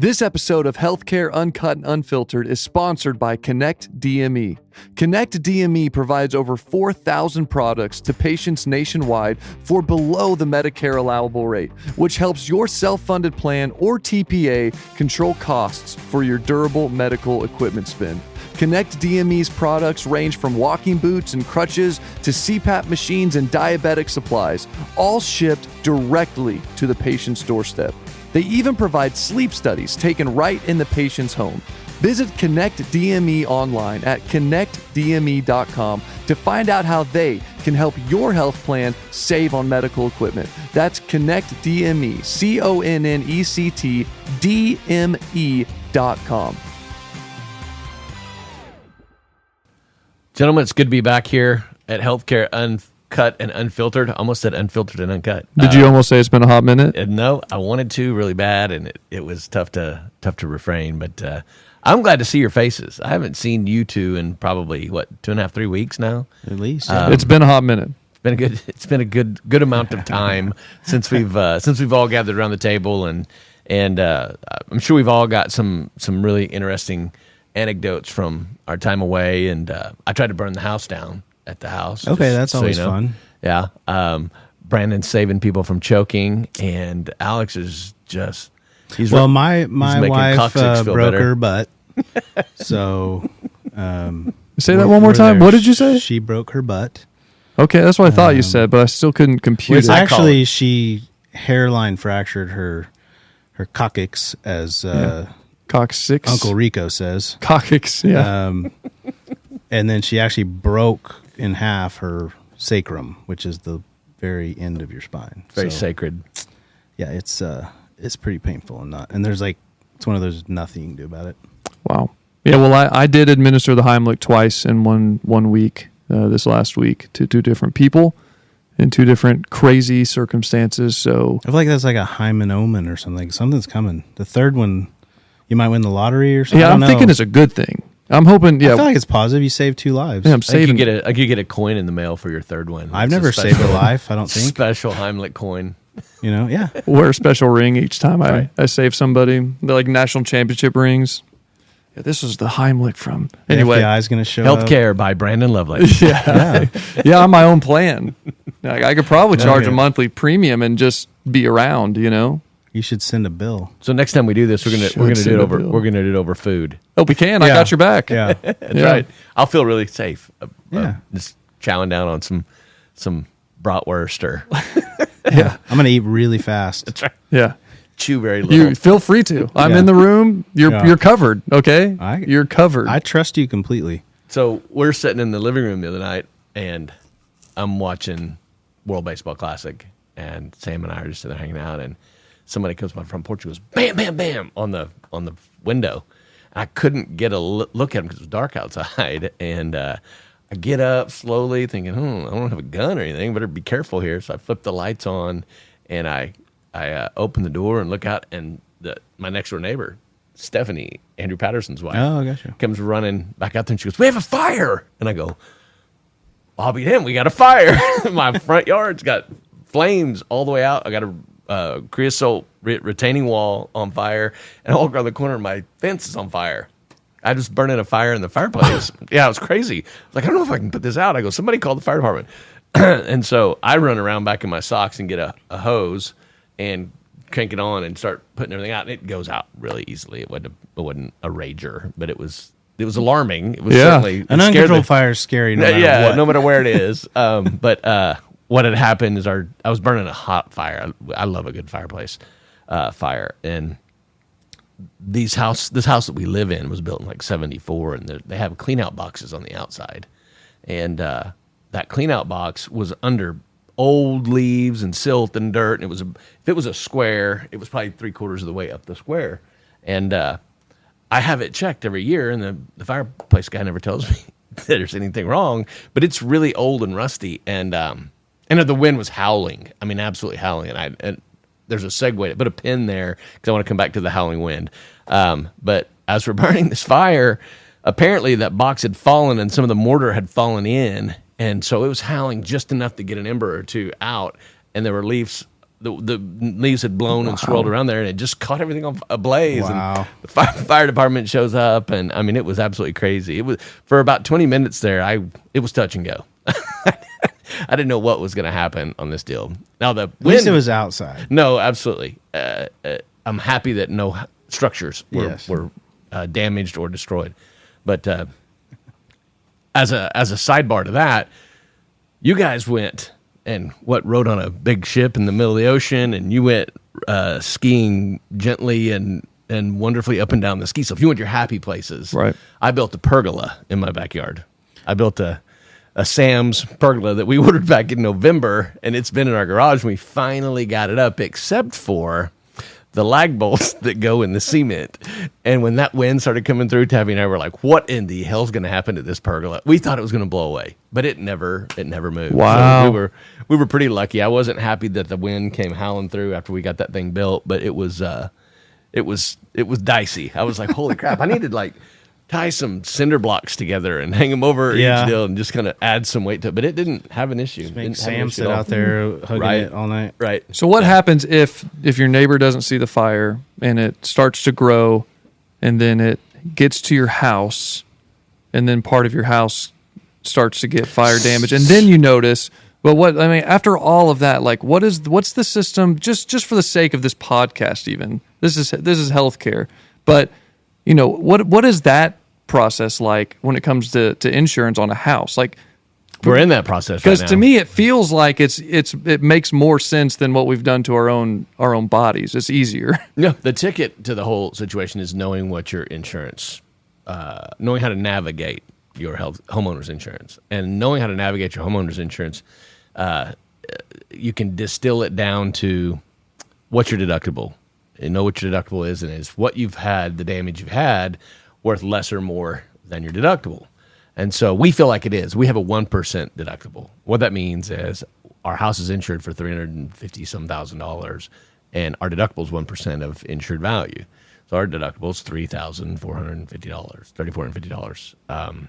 This episode of Healthcare Uncut and Unfiltered is sponsored by Connect DME. Connect DME provides over 4,000 products to patients nationwide for below the Medicare allowable rate, which helps your self-funded plan or TPA control costs for your durable medical equipment spend. Connect DME's products range from walking boots and crutches to CPAP machines and diabetic supplies, all shipped directly to the patient's doorstep. They even provide sleep studies taken right in the patient's home. Visit Connect DME online at connectdme.com to find out how they can help your health plan save on medical equipment. That's Connect DME, CONNECT DME.com. Gentlemen, it's good to be back here at Healthcare Uncut and Unfiltered. I almost said unfiltered and uncut. Did you almost say it's been a hot minute? No, I wanted to really bad, and it was tough to refrain. But I'm glad to see your faces. I haven't seen you two in probably 2.5, 3 weeks now. At least it's been a hot minute. It's been a good amount of time since we've all gathered around the table, and I'm sure we've all got some really interesting anecdotes from our time away. And I tried to burn the house down at the house. Okay, that's always fun. Yeah. Brandon's saving people from choking, and Alex is just my wife broke her butt. So say that one more time. What did you say? She broke her butt. Okay, that's what I thought you said, but I still couldn't compute it. Actually, she hairline fractured her coccyx, as coccyx. Uncle Rico says. Coccyx, yeah. And then she actually broke in half her sacrum, which is the very end of your spine. Very sacred. Yeah, it's pretty painful and there's it's one of those nothing you can do about it. Wow. Yeah, well, I did administer the Heimlich twice in one week, this last week, to two different people in two different crazy circumstances. So I feel like that's like a hymen omen or something. Something's coming. The third one, you might win the lottery or something. Yeah, I'm thinking it's a good thing. I'm hoping. Yeah, I feel like it's positive. You saved 2 lives. Yeah, I'm saving. I could get a coin in the mail for your third one. I've never saved a life. I don't think. Special Heimlich coin. Yeah. Wear a special ring each time I save somebody. They're like national championship rings. Yeah, this was the Heimlich from. Anyway, the FBI's going to show Healthcare by Brandon Lovelace. Yeah, on my own plan. I could probably charge a monthly premium and just be around. You should send a bill. So next time we do this, we're gonna do it over food. Oh, we can. I got your back. Yeah, that's right. I'll feel really safe. Just chowing down on some bratwurst or. Yeah, I'm gonna eat really fast. That's right. Yeah, chew very little. You feel free to. I'm in the room. You're covered. Okay, you're covered. I trust you completely. So we're sitting in the living room the other night, and I'm watching World Baseball Classic, and Sam and I are just sitting there hanging out, and somebody comes by the front porch and goes, bam, bam, bam, on the window. I couldn't get a look at him because it was dark outside. And I get up slowly thinking, I don't have a gun or anything. Better be careful here. So I flip the lights on, and I open the door and look out, and my next-door neighbor, Stephanie, Andrew Patterson's wife, gotcha, comes running back out there, and she goes, we have a fire. And I go, I'll be damned, we got a fire. My front yard's got flames all the way out. I got a creosote retaining wall on fire, and all around the corner of my fence is on fire. I just burning a fire in the fireplace. Yeah, it was crazy. I don't know if I can put this out. I go, somebody call the fire department. And so I run around back in my socks and get a hose and crank it on and start putting everything out. And it goes out really easily. It wasn't a rager, but it was alarming. It was certainly an uncontrolled fire is scary. No matter what. No matter where it is. But what had happened is I was burning a hot fire. I love a good fireplace fire. And this house that we live in was built in 1974, and they have clean-out boxes on the outside. And that clean-out box was under old leaves and silt and dirt. And if it was a square, it was probably 3/4 of the way up the square. And I have it checked every year, and the fireplace guy never tells me that there's anything wrong. But it's really old and rusty, and the wind was howling. I mean, absolutely howling. And there's a segue. Put a pin there because I want to come back to the howling wind. But as we're burning this fire, apparently that box had fallen and some of the mortar had fallen in. And so it was howling just enough to get an ember or two out. And there were leaves the leaves had blown and swirled around there, and it just caught everything on ablaze. Wow. And the fire department shows up, and I mean, it was absolutely crazy. It was for about 20 minutes there. It was touch and go. I didn't know what was going to happen on this deal. Now At least it was outside. No, absolutely. I'm happy that no structures were damaged or destroyed. But as a sidebar to that, you guys went and rode on a big ship in the middle of the ocean, and you went skiing gently and wonderfully up and down the ski slope. You went your happy places. Right. I built a pergola in my backyard. I built a Sam's pergola that we ordered back in November, and it's been in our garage, and we finally got it up, except for the lag bolts that go in the cement. And when that wind started coming through, Tabby and I were like, what in the hell's going to happen to this pergola? We thought it was going to blow away, but it never moved. Wow. So we were pretty lucky. I wasn't happy that the wind came howling through after we got that thing built, but it was dicey. I was like, holy crap, I needed tie some cinder blocks together and hang them over each deal and just kind of add some weight to it. But it didn't have an issue. Make Sam sit out there hugging it all night. Right. So what happens if your neighbor doesn't see the fire and it starts to grow, and then it gets to your house, and then part of your house starts to get fire damage, and then you notice? Well, after all of that, what's the system? Just for the sake of this podcast, even this is healthcare, but what is that process like when it comes to insurance on a house? We're in that process right now. Because to me, it feels like it makes more sense than what we've done to our own bodies. It's easier. No, the ticket to the whole situation is knowing what your insurance, knowing how to navigate your homeowner's insurance, and knowing how to navigate your homeowner's insurance. You can distill it down to what's your deductible. You know what your deductible is, and is what you've had, the damage you've had, worth less or more than your deductible. And so we feel like it is. We have a 1% deductible. What that means is our house is insured for $350,000, and our deductible is 1% of insured value. So our deductible is $3,450.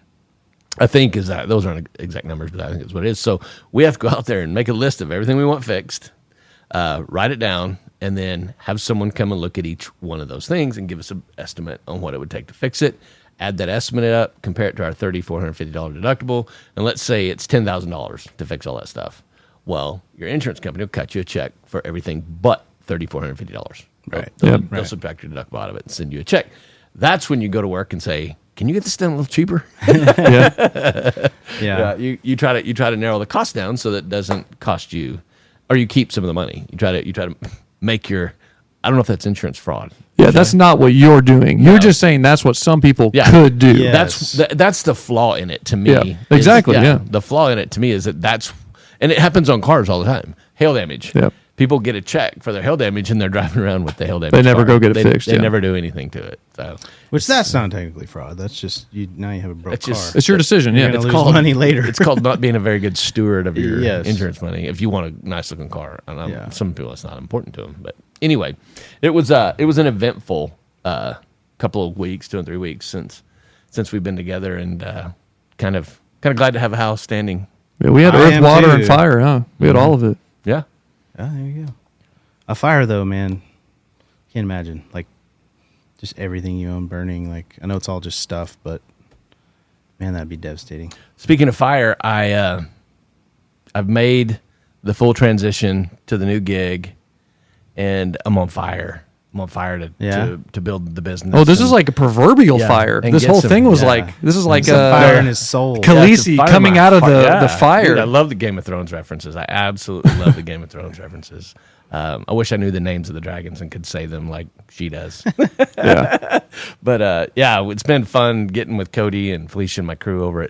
I think is that those aren't exact numbers, but I think it's what it is. So we have to go out there and make a list of everything we want fixed, write it down, and then have someone come and look at each one of those things and give us an estimate on what it would take to fix it. Add that estimate up, compare it to our $3,450 deductible, and let's say it's $10,000 to fix all that stuff. Well, your insurance company will cut you a check for everything but $3,450. Right. They'll subtract your deductible out of it and send you a check. That's when you go to work and say, can you get this done a little cheaper? Yeah. You try to narrow the cost down so that it doesn't cost you, or you keep some of the money. You try to make your, I don't know if that's insurance fraud. Yeah, that's not what you're doing. You're just saying that's what some people could do. Yes. That's the flaw in it to me. Yeah, exactly. The flaw in it to me is that's, and it happens on cars all the time. Hail damage. Yep. People get a check for their hail damage, and they're driving around with the hail damage. They never car. go get it fixed. They never do anything to it. So, Which that's not technically fraud. That's just now you have a broke car. It's your decision. You're Yeah, gonna lose money later. It's called not being a very good steward of your Yes. insurance money. If you want a nice looking car, and some people it's not important to them. But anyway, it was an eventful couple of weeks, 2 and 3 weeks since we've been together, and kind of glad to have a house standing. Yeah, we had earth, water, and fire. Huh? We had all of it. Yeah. Oh, there you go. A fire, though, man. Can't imagine. Just everything you own burning. I know it's all just stuff, but man, that'd be devastating. Speaking of fire, I've made the full transition to the new gig, and I'm on fire. I'm on fire to build the business. Oh, this is like a proverbial fire. And This whole thing was This is like a fire in his soul. Khaleesi coming out of the fire. Dude, I love the Game of Thrones references. I absolutely love the Game of Thrones references. I wish I knew the names of the dragons and could say them like she does. Yeah. But it's been fun getting with Cody and Felicia and my crew over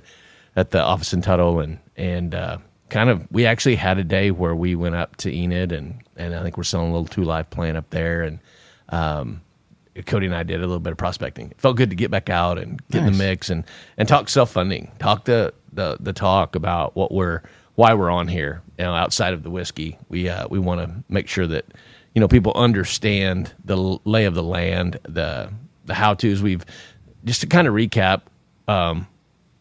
at the office in Tuttle, and we actually had a day where we went up to Enid, and I think we're selling a little 2Live plant up there, and Cody and I did a little bit of prospecting. It felt good to get back out and get in the mix and talk self-funding, talk the talk about why we're on here. Outside of the whiskey, we want to make sure that people understand the lay of the land, the how-tos. We've just to kind of recap.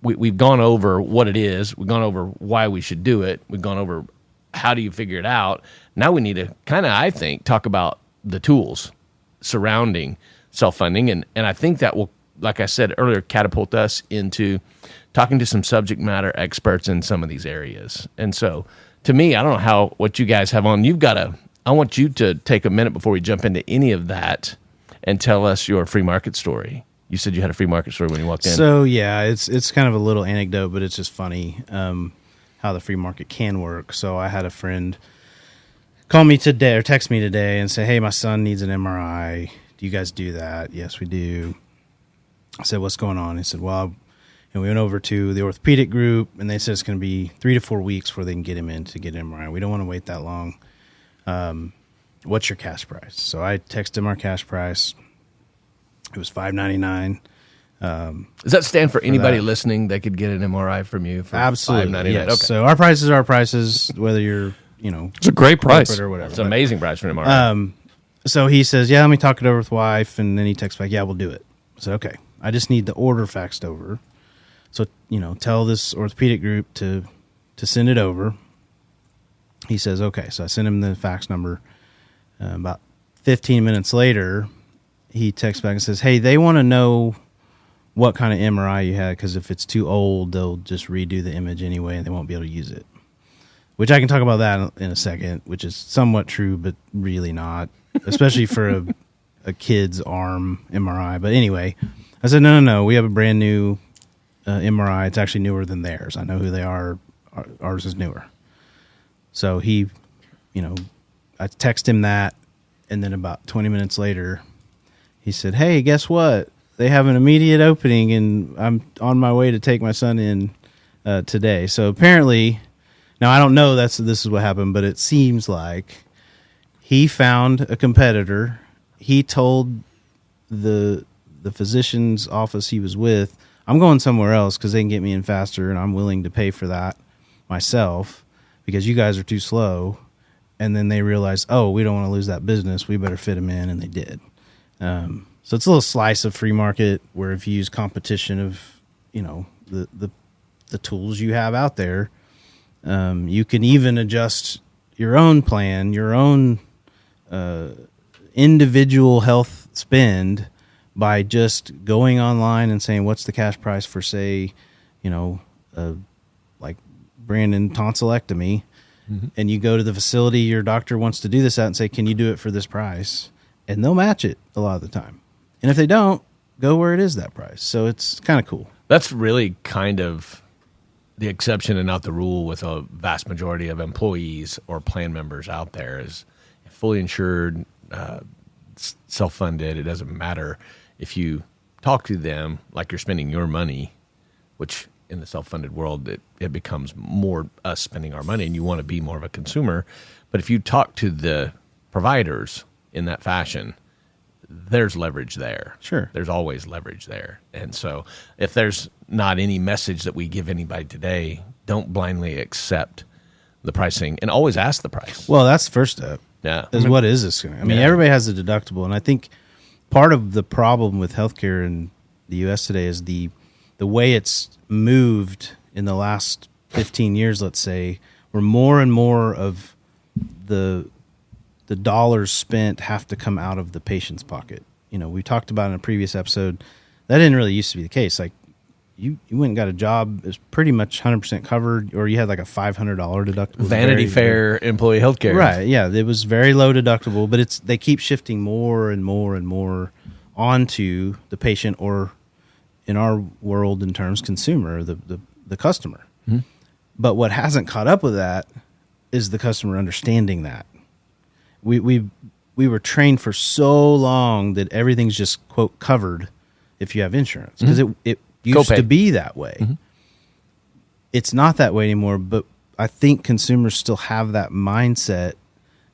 We've gone over what it is. We've gone over why we should do it. We've gone over how do you figure it out? Now we need to kind of, I think, talk about the tools surrounding self-funding. And I think that will, like I said earlier, catapult us into talking to some subject matter experts in some of these areas. And so to me, I don't know what you guys have on. I want you to take a minute before we jump into any of that and tell us your free market story. You said you had a free market story when you walked in. So yeah, it's kind of a little anecdote, but it's just funny how the free market can work. So I had a friend call me today or text me today and say, "Hey, my son needs an MRI. Do you guys do that?" "Yes, we do." I said, "What's going on?" He said, "Well," and we went over to the orthopedic group, and they said it's going to be 3 to 4 weeks before they can get him in to get an MRI. We don't want to wait that long. What's your cash price? So I texted him our cash price. It was $599. Does that stand for anybody listening that could get an MRI from you for Absolutely, $599? yes. Okay. So our prices are our prices, whether you're, It's a great price. or whatever. It's an amazing price for an MRI. So he says, "Yeah, let me talk it over with wife," and then he texts back, "Yeah, we'll do it." I said, "Okay, I just need the order faxed over. So, tell this orthopedic group to send it over." He says, "Okay." So I sent him the fax number. About 15 minutes later, he texts back and says, "Hey, they want to know what kind of MRI you had, because if it's too old, they'll just redo the image anyway, and they won't be able to use it." Which I can talk about that in a second, which is somewhat true, but really not, especially for a kid's arm MRI. But anyway, I said, no, we have a brand new MRI. It's actually newer than theirs. I know who they are. Ours is newer. So he, I text him that, and then about 20 minutes later, he said, "Hey, guess what? They have an immediate opening, and I'm on my way to take my son in today." So apparently, now I don't know this is what happened, but it seems like he found a competitor. He told the physician's office he was with, "I'm going somewhere else because they can get me in faster, and I'm willing to pay for that myself because you guys are too slow." And then they realized, "Oh, we don't want to lose that business. We better fit him in," and they did. So it's a little slice of free market where if you use competition of, the tools you have out there, you can even adjust your own plan, your own individual health spend by just going online and saying, "What's the cash price for, say, like Brandon tonsillectomy?" Mm-hmm. And you go to the facility your doctor wants to do this at and say, "Can you do it for this price?" And they'll match it a lot of the time. And if they don't, go where it is that price. So it's kind of cool. That's really kind of the exception and not the rule with a vast majority of employees or plan members out there. Is fully insured, self-funded. It doesn't matter if you talk to them like you're spending your money, which in the self-funded world, it becomes more us spending our money, and you want to be more of a consumer. But if you talk to the providers in that fashion, there's leverage there. Sure. There's always leverage there. And so if there's not any message that we give anybody today, don't blindly accept the pricing and always ask the price. Well, that's the first step. Yeah. What is this? I mean, everybody has a deductible. And I think part of the problem with healthcare in the U.S. today is the way it's moved in the last 15 years, let's say, where more and more of the dollars spent have to come out of the patient's pocket. We talked about in a previous episode, that didn't really used to be the case. Like you went and got a job, it was pretty much 100% covered, or you had like a $500 deductible. Vanity Fair employee healthcare. Right, yeah. It was very low deductible, but they keep shifting more and more and more onto the patient, or in our world in terms, consumer, the customer. Mm-hmm. But what hasn't caught up with that is the customer understanding that. We were trained for so long that everything's just, quote, covered if you have insurance, because it used to be that way. Mm-hmm. It's not that way anymore, but I think consumers still have that mindset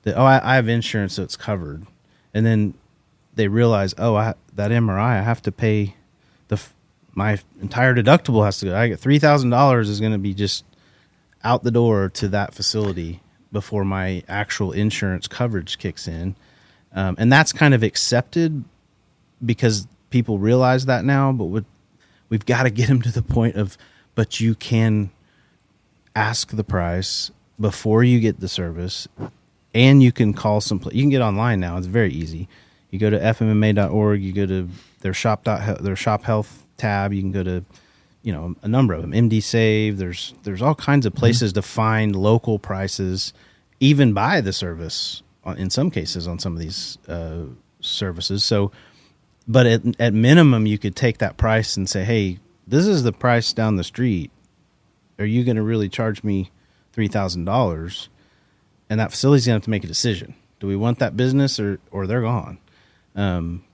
that, I have insurance, so it's covered. And then they realize, that MRI, I have to pay my entire deductible has to go. I get $3,000 is going to be just out the door to that facility before my actual insurance coverage kicks in. And that's kind of accepted because people realize that now, but we've got to get them to the point of, but you can ask the price before you get the service, and you can call you can get online now. It's very easy. You go to fmma.org, you go to their shop health tab, you can go to, a number of them, MD Save, there's all kinds of places to find local prices, even buy the service in some cases on some of these services. So, but at minimum, you could take that price and say, hey, this is the price down the street. Are you going to really charge me $3,000? And that facility's going to have to make a decision. Do we want that business or they're gone?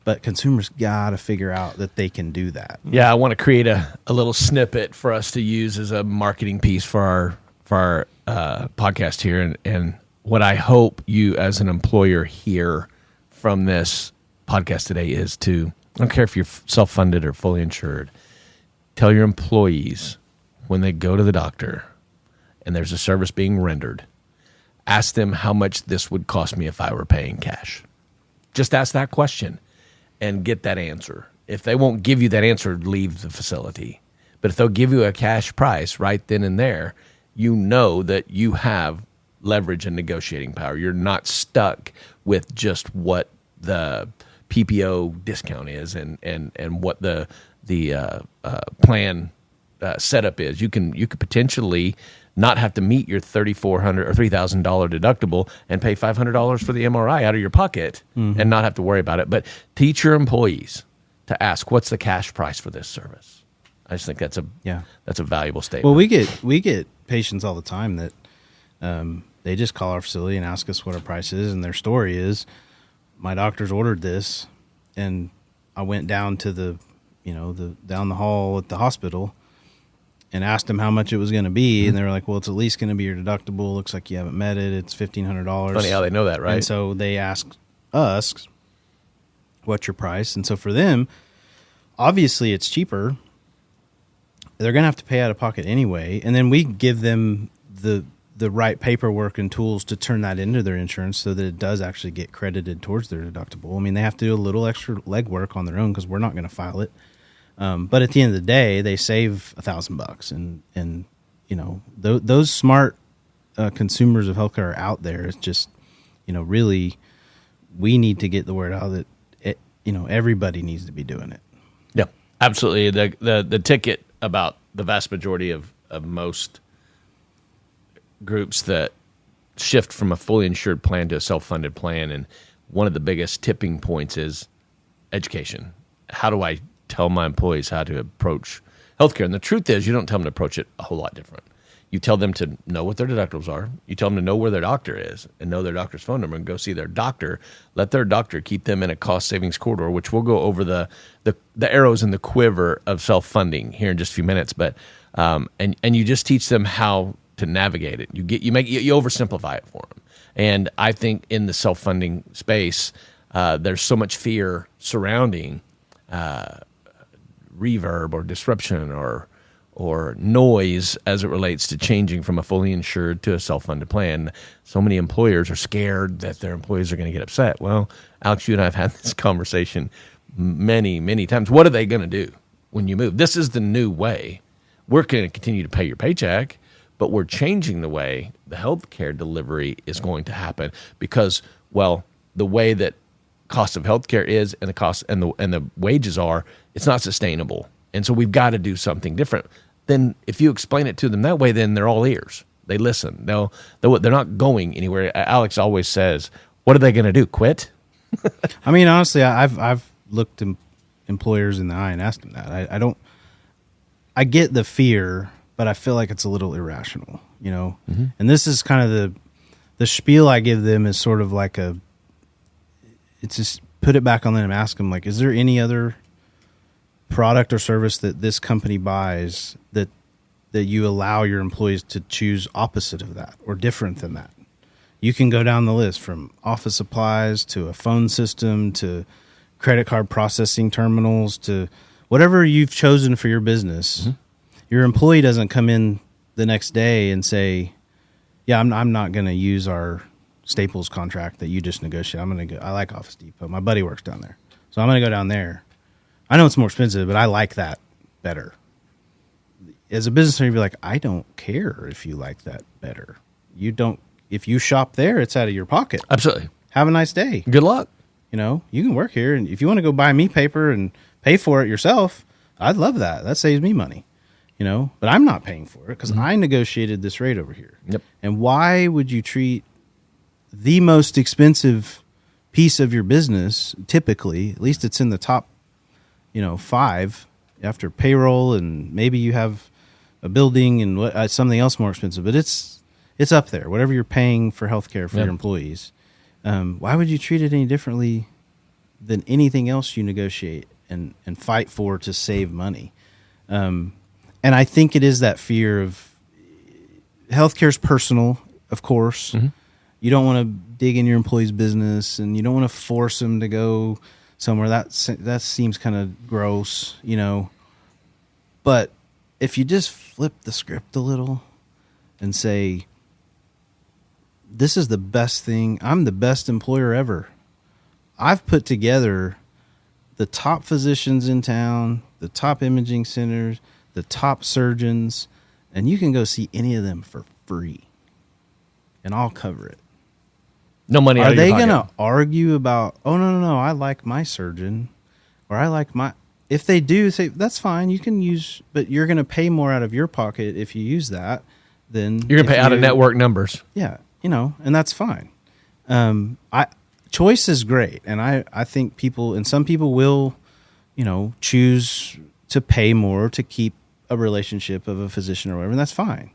But consumers got to figure out that they can do that. Yeah, I want to create a little snippet for us to use as a marketing piece for our podcast here. And what I hope you as an employer hear from this podcast today is I don't care if you're self-funded or fully insured, tell your employees when they go to the doctor and there's a service being rendered, ask them how much this would cost me if I were paying cash. Just ask that question and get that answer. If they won't give you that answer, leave the facility. But if they'll give you a cash price right then and there, you know that you have leverage and negotiating power. You're not stuck with just what the PPO discount is and what the plan setup is. You could potentially not have to meet your $3,400 or $3,000 deductible and pay $500 for the MRI out of your pocket and not have to worry about it. But teach your employees to ask, what's the cash price for this service? I just think that's a valuable statement. Well, we get patients all the time that they just call our facility and ask us what our price is, and their story is, my doctor's ordered this, and I went down to down the hall at the hospital and asked them how much it was going to be, and they were like, well, it's at least going to be your deductible. Looks like you haven't met it. It's $1,500. Funny how they know that, right? And so they ask us, what's your price? And so for them, obviously it's cheaper. They're going to have to pay out of pocket anyway, and then we give them the right paperwork and tools to turn that into their insurance so that it does actually get credited towards their deductible. I mean, they have to do a little extra legwork on their own because we're not going to file it. But at the end of the day, they save $1,000, and those smart consumers of healthcare are out there. It's just, really, we need to get the word out that everybody needs to be doing it. Yeah, absolutely. The ticket about the vast majority of most groups that shift from a fully insured plan to a self-funded plan, and one of the biggest tipping points is education. How do I tell my employees how to approach healthcare? And the truth is, you don't tell them to approach it a whole lot different. You tell them to know what their deductibles are. You tell them to know where their doctor is and know their doctor's phone number and go see their doctor. Let their doctor keep them in a cost savings corridor, which we'll go over the arrows in the quiver of self-funding here in just a few minutes. But and you just teach them how to navigate it. You oversimplify it for them. And I think in the self-funding space, there's so much fear surrounding reverb or disruption or noise as it relates to changing from a fully insured to a self-funded plan. So many employers are scared that their employees are going to get upset. Well, Alex, you and I have had this conversation many, many times. What are they going to do when you move? This is the new way. We're going to continue to pay your paycheck, but we're changing the way the healthcare delivery is going to happen because, well, the way that cost of healthcare is and the cost and the wages are, it's not sustainable. And so we've got to do something different. Then if you explain it to them that way, then they're all ears. They listen. They're not going anywhere. Alex always says, what are they going to do? Quit? I mean, honestly, I've looked employers in the eye and asked them that. I get the fear, but I feel like it's a little irrational, Mm-hmm. And this is kind of the spiel I give them is sort of like it's just put it back on them and ask them, like, is there any other product or service that this company buys that you allow your employees to choose opposite of that or different than that? You can go down the list from office supplies to a phone system to credit card processing terminals to whatever you've chosen for your business. Mm-hmm. Your employee doesn't come in the next day and say, yeah, I'm not going to use our Staples contract that you just negotiated. I like Office Depot. My buddy works down there. So I'm going to go down there. I know it's more expensive, but I like that better. As a business owner, you'd be like, I don't care if you like that better. if you shop there, it's out of your pocket. Absolutely. Have a nice day. Good luck. You know, you can work here, and if you want to go buy me paper and pay for it yourself, I'd love that. That saves me money, you know, but I'm not paying for it because I negotiated this rate over here. Yep. And why would you treat the most expensive piece of your business, typically, at least it's in the top, 5 after payroll, and maybe you have a building and something else more expensive, but it's up there, whatever you're paying for healthcare for your employees. Why would you treat it any differently than anything else you negotiate and fight for to save money? And I think it is that fear of healthcare's personal, of course. Mm-hmm. You don't want to dig in your employee's business, and you don't want to force them to go somewhere. That seems kind of gross, But if you just flip the script a little and say, this is the best thing. I'm the best employer ever. I've put together the top physicians in town, the top imaging centers, the top surgeons, and you can go see any of them for free, and I'll cover it. No money out of your pocket. Are they going to argue about, oh, no, I like my surgeon, or I like my... If they do, say, that's fine, you can use... But you're going to pay more out of your pocket if you use that than... You're going to pay out of network numbers. Yeah, and that's fine. Choice is great, and I think some people will, choose to pay more to keep a relationship of a physician or whatever, and that's fine.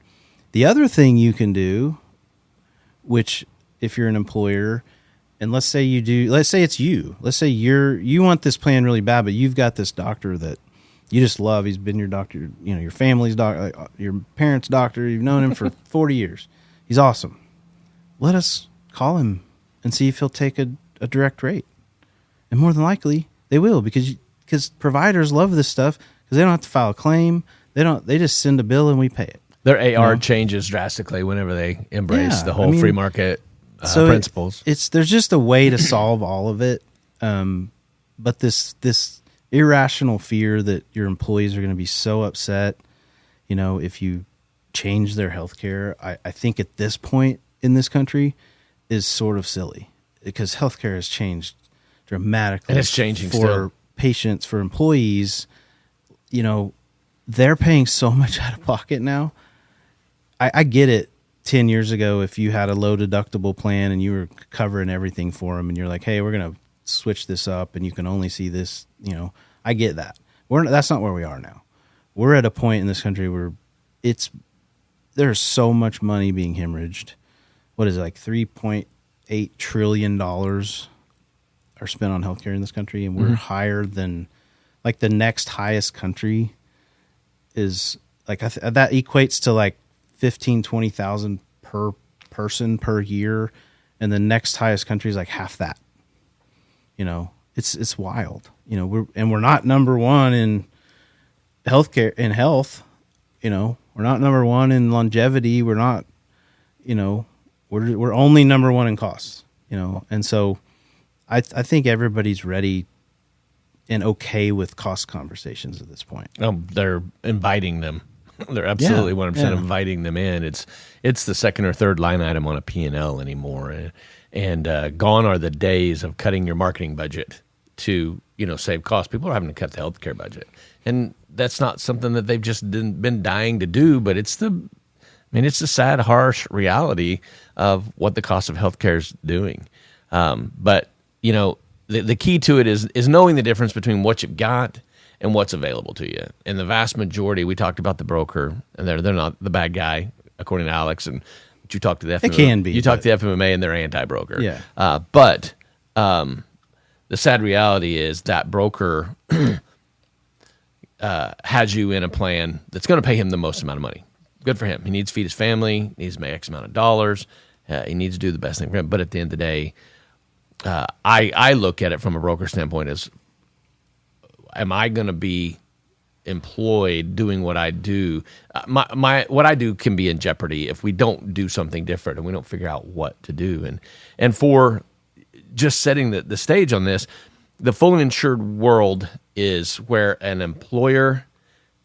The other thing you can do, which if you're an employer, and let's say it's you. Let's say you want this plan really bad, but you've got this doctor that you just love. He's been your doctor, your family's doctor, your parents' doctor. You've known him for 40 years. He's awesome. Let us call him and see if he'll take a direct rate. And more than likely, they will, because providers love this stuff because they don't have to file a claim. They just send a bill and we pay it. Their AR changes drastically whenever they embrace the whole free market principles. There's just a way to solve all of it. But this irrational fear that your employees are going to be so upset, if you change their health care, I think at this point in this country is sort of silly, because healthcare has changed dramatically. And it's changing for still. Patients, for employees. They're paying so much out of pocket now. I get it. 10 years ago, if you had a low deductible plan and you were covering everything for them, and you're like, hey, we're going to switch this up and you can only see this, I get that. That's not where we are now. We're at a point in this country where there's so much money being hemorrhaged. What is it, like $3.8 trillion are spent on healthcare in this country, and we're higher than, like, the next highest country is, like, that equates to like 20,000 per person per year, and the next highest country is like half that. It's wild. We're not number one in healthcare, in health. We're not number one in longevity. We're not. We're only number one in costs. And so I think everybody's ready and okay with cost conversations at this point. They're inviting them. They're absolutely 100% inviting them in. It's the second or third line item on a P&L anymore, and gone are the days of cutting your marketing budget to save costs. People are having to cut the healthcare budget, and that's not something that they've just been dying to do. But it's the sad, harsh reality of what the cost of healthcare is doing. But the key to it is knowing the difference between what you've got and what's available to you. And the vast majority, we talked about the broker, and they're not the bad guy, according to Alex. And you talk to the FMMA. They can be. You talk to the FMMA, and they're anti-broker. Yeah. But the sad reality is that broker has you in a plan that's going to pay him the most amount of money. Good for him. He needs to feed his family. He needs to make X amount of dollars. He needs to do the best thing for him. But at the end of the day, I look at it from a broker standpoint as, am I going to be employed doing what I do? What I do can be in jeopardy if we don't do something different and we don't figure out what to do. And for just setting the stage on this, the fully insured world is where an employer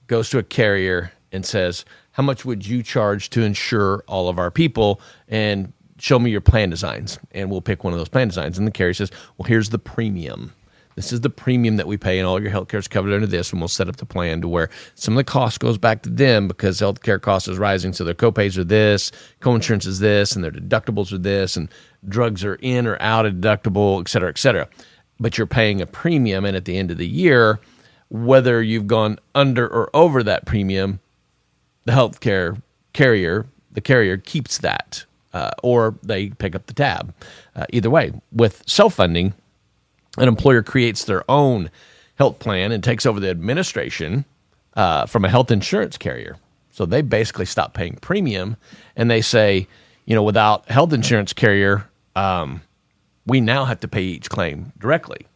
goes to a carrier and says, how much would you charge to insure all of our people? And show me your plan designs, and we'll pick one of those plan designs. And the carrier says, well, here's the premium. This is the premium that we pay, and all your health care is covered under this, and we'll set up the plan to where some of the cost goes back to them because health care cost is rising, so their copays are this, coinsurance is this, and their deductibles are this, and drugs are in or out of deductible, et cetera, et cetera. But you're paying a premium, and at the end of the year, whether you've gone under or over that premium, the health care carrier, the carrier keeps that, or they pick up the tab. Either way, with self-funding, an employer creates their own health plan and takes over the administration from a health insurance carrier. So they basically stop paying premium, and they say, without health insurance carrier, we now have to pay each claim directly.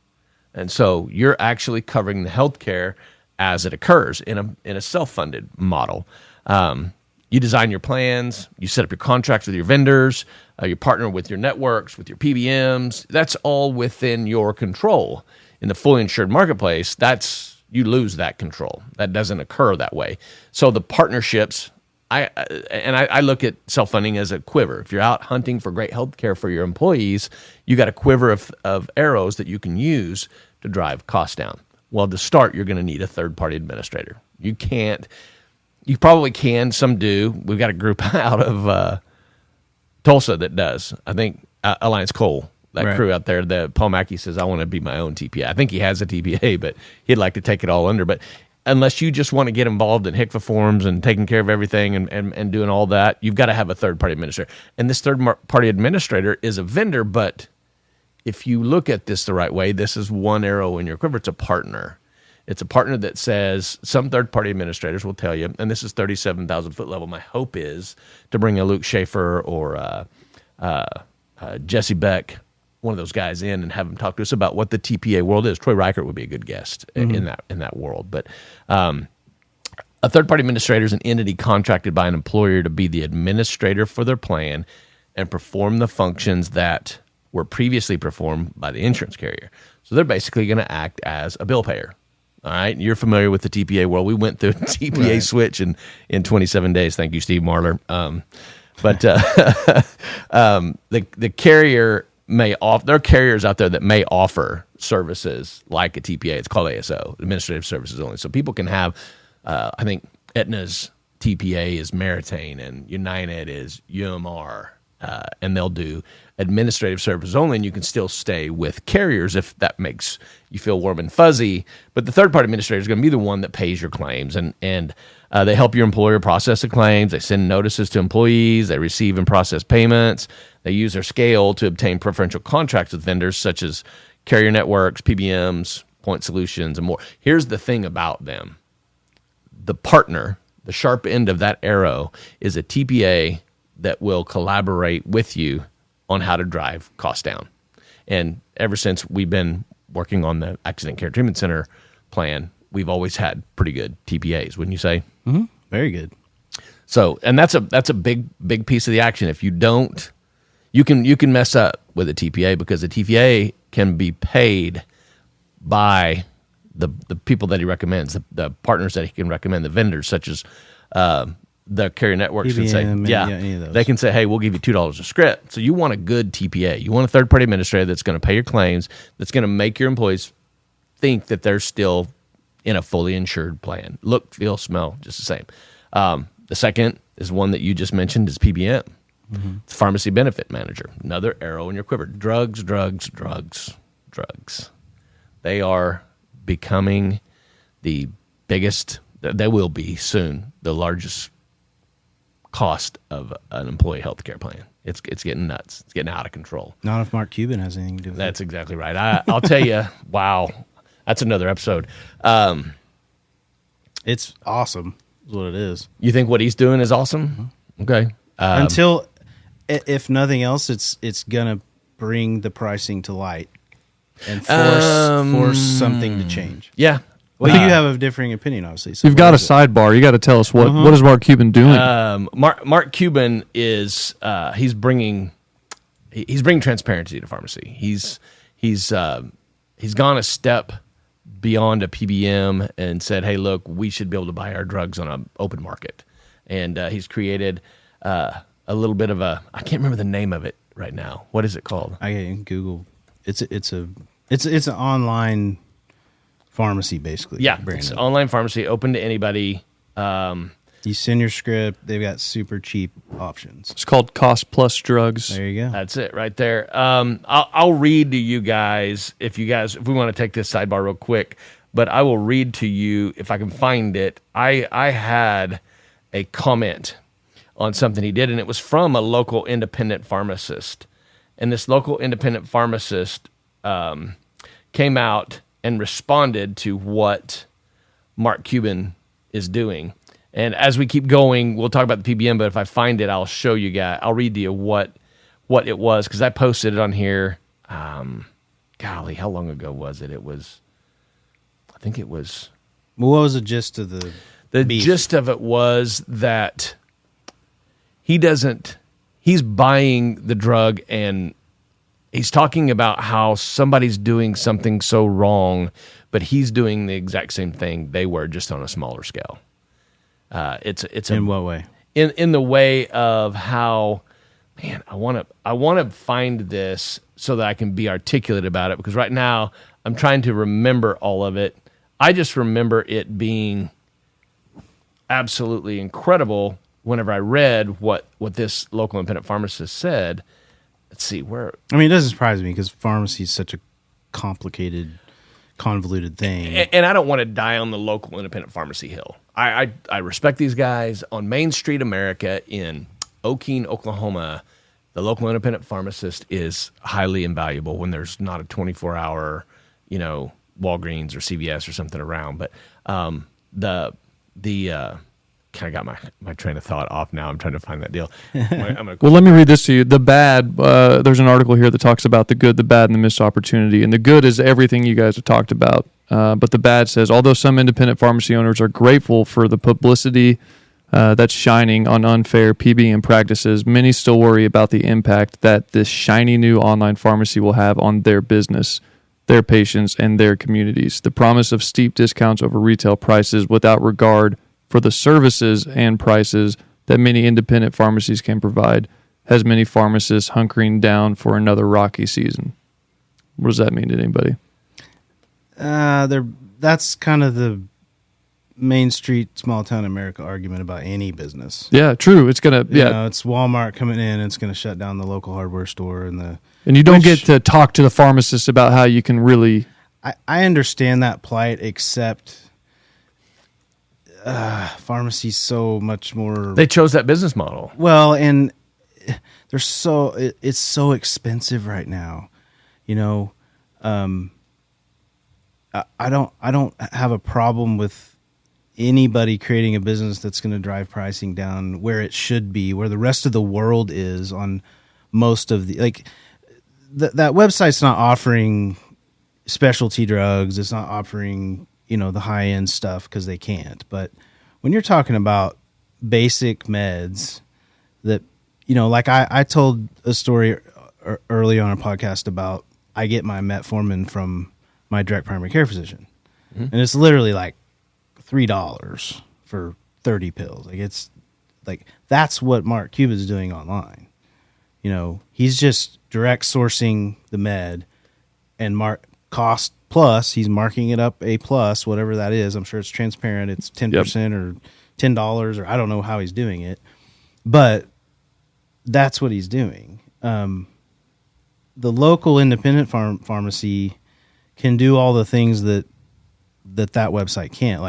And so you're actually covering the health care as it occurs in a self-funded model. You design your plans, you set up your contracts with your vendors, you partner with your networks, with your PBMs. That's all within your control. In the fully insured marketplace, you lose that control. That doesn't occur that way. So the partnerships, I look at self-funding as a quiver. If you're out hunting for great health care for your employees, you got a quiver of arrows that you can use to drive costs down. Well, to start, you're going to need a third-party administrator. You probably can. Some do. We've got a group out of Tulsa that does. I think Alliance Coal, that crew out there. Paul Mackey says, I want to be my own TPA. I think he has a TPA, but he'd like to take it all under. But unless you just want to get involved in HCFA forms and taking care of everything and doing all that, you've got to have a third-party administrator. And this third-party administrator is a vendor, but if you look at this the right way, this is one arrow in your quiver. It's a partner. It's a partner that says, some third-party administrators will tell you, and this is 37,000-foot level. My hope is to bring a Luke Schaefer or Jesse Beck, one of those guys, in and have them talk to us about what the TPA world is. Troy Reichert would be a good guest in that world. But a third-party administrator is an entity contracted by an employer to be the administrator for their plan and perform the functions that were previously performed by the insurance carrier. So they're basically going to act as a bill payer. All right, you're familiar with the TPA world. We went through a TPA switch in 27 days. Thank you, Steve Marler. But the carrier may offer. There are carriers out there that may offer services like a TPA. It's called ASO, Administrative Services Only. So people can have. I think Aetna's TPA is Meritain, and United is UMR, and they'll do administrative services only, and you can still stay with carriers if that makes you feel warm and fuzzy. But the third-party administrator is going to be the one that pays your claims, and they help your employer process the claims. They send notices to employees. They receive and process payments. They use their scale to obtain preferential contracts with vendors such as carrier networks, PBMs, point solutions, and more. Here's the thing about them. The partner, the sharp end of that arrow, is a TPA that will collaborate with you on how to drive costs down. And ever since we've been working on the Accident Care Treatment Center plan, we've always had pretty good TPAs, wouldn't you say? Mm-hmm. Very good. So, and that's a big piece of the action. If you don't, you can mess up with a TPA because the TPA can be paid by the people that he recommends, the partners that he can recommend, the vendors such as the carrier networks can say, they can say, hey, we'll give you $2 a script. So you want a good TPA. You want a third-party administrator that's going to pay your claims, that's going to make your employees think that they're still in a fully insured plan. Look, feel, smell, just the same. The second is one that you just mentioned is PBM. Mm-hmm. It's Pharmacy Benefit Manager. Another arrow in your quiver. Drugs. They are becoming the biggest, they will be soon, the largest cost of an employee health care plan. It's getting nuts. It's getting out of control. Not if Mark Cuban has anything to do with it. That's exactly right. I'll tell you, wow, that's another episode. It's awesome is what it is. You think what he's doing is awesome? Mm-hmm. Okay. Until, if nothing else, it's going to bring the pricing to light and force something to change. Yeah. Well, you have a differing opinion, obviously. So you've got a sidebar. You got to tell us what is Mark Cuban doing? Mark Cuban is he's bringing transparency to pharmacy. He's gone a step beyond a PBM and said, hey, look, we should be able to buy our drugs on an open market. and he's created a little bit of a, I can't remember the name of it right now. What is it called? I can Google. It's an online pharmacy, basically. Yeah, Brandon. it's an online pharmacy, open to anybody. You send your script. They've got super cheap options. It's called Cost Plus Drugs. There you go. That's it right there. I'll read to you guys if we want to take this sidebar real quick, but I will read to you if I can find it. I had a comment on something he did, and it was from a local independent pharmacist. And this local independent pharmacist came out and responded to what Mark Cuban is doing. And as we keep going, we'll talk about the PBM, but if I find it, I'll show you guys. I'll read to you what it was, because I posted it on here. Golly, how long ago was it? I think it was... Well, what was the gist of the beef? Gist of it was that he's buying the drug, and he's talking about how somebody's doing something so wrong, but he's doing the exact same thing they were, just on a smaller scale. It's in what way? In the way of how, man, I want to find this so that I can be articulate about it, because right now I'm trying to remember all of it. I just remember it being absolutely incredible whenever I read what this local independent pharmacist said. Let's see where. I mean, it doesn't surprise me, because pharmacy is such a complicated, convoluted thing. And I don't want to die on the local independent pharmacy hill. I respect these guys. On Main Street America in Okeen, Oklahoma, the local independent pharmacist is highly invaluable when there's not a 24-hour, Walgreens or CVS or something around. But the kind of got my train of thought off now. I'm trying to find that deal. Well, let me read this to you. The bad, there's an article here that talks about the good, the bad, and the missed opportunity. And the good is everything you guys have talked about. But the bad says, although some independent pharmacy owners are grateful for the publicity that's shining on unfair PBM practices, many still worry about the impact that this shiny new online pharmacy will have on their business, their patients, and their communities. The promise of steep discounts over retail prices without regard for the services and prices that many independent pharmacies can provide has many pharmacists hunkering down for another rocky season. What does that mean to anybody? That's kind of the Main Street, small town America argument about any business. Yeah, true. It's gonna. Yeah, it's Walmart coming in and it's going to shut down the local hardware store and you don't get to talk to the pharmacist about how you can really. I understand that plight, except pharmacy's so much more. They chose that business model. Well, and it's so expensive right now. I don't have a problem with anybody creating a business that's going to drive pricing down where it should be, where the rest of the world is on most of the that website's not offering specialty drugs. It's not offering the high end stuff because they can't. But when you're talking about basic meds that like I told a story early on a podcast about I get my metformin from my direct primary care physician. Mm-hmm. And it's literally like $3 for 30 pills. It's that's what Mark Cuban is doing online. He's just direct sourcing the med and cost plus. He's marking it up a plus, whatever that is. I'm sure it's transparent. It's 10% or $10, or I don't know how he's doing it, but that's what he's doing. The local independent pharmacy can do all the things that website can't,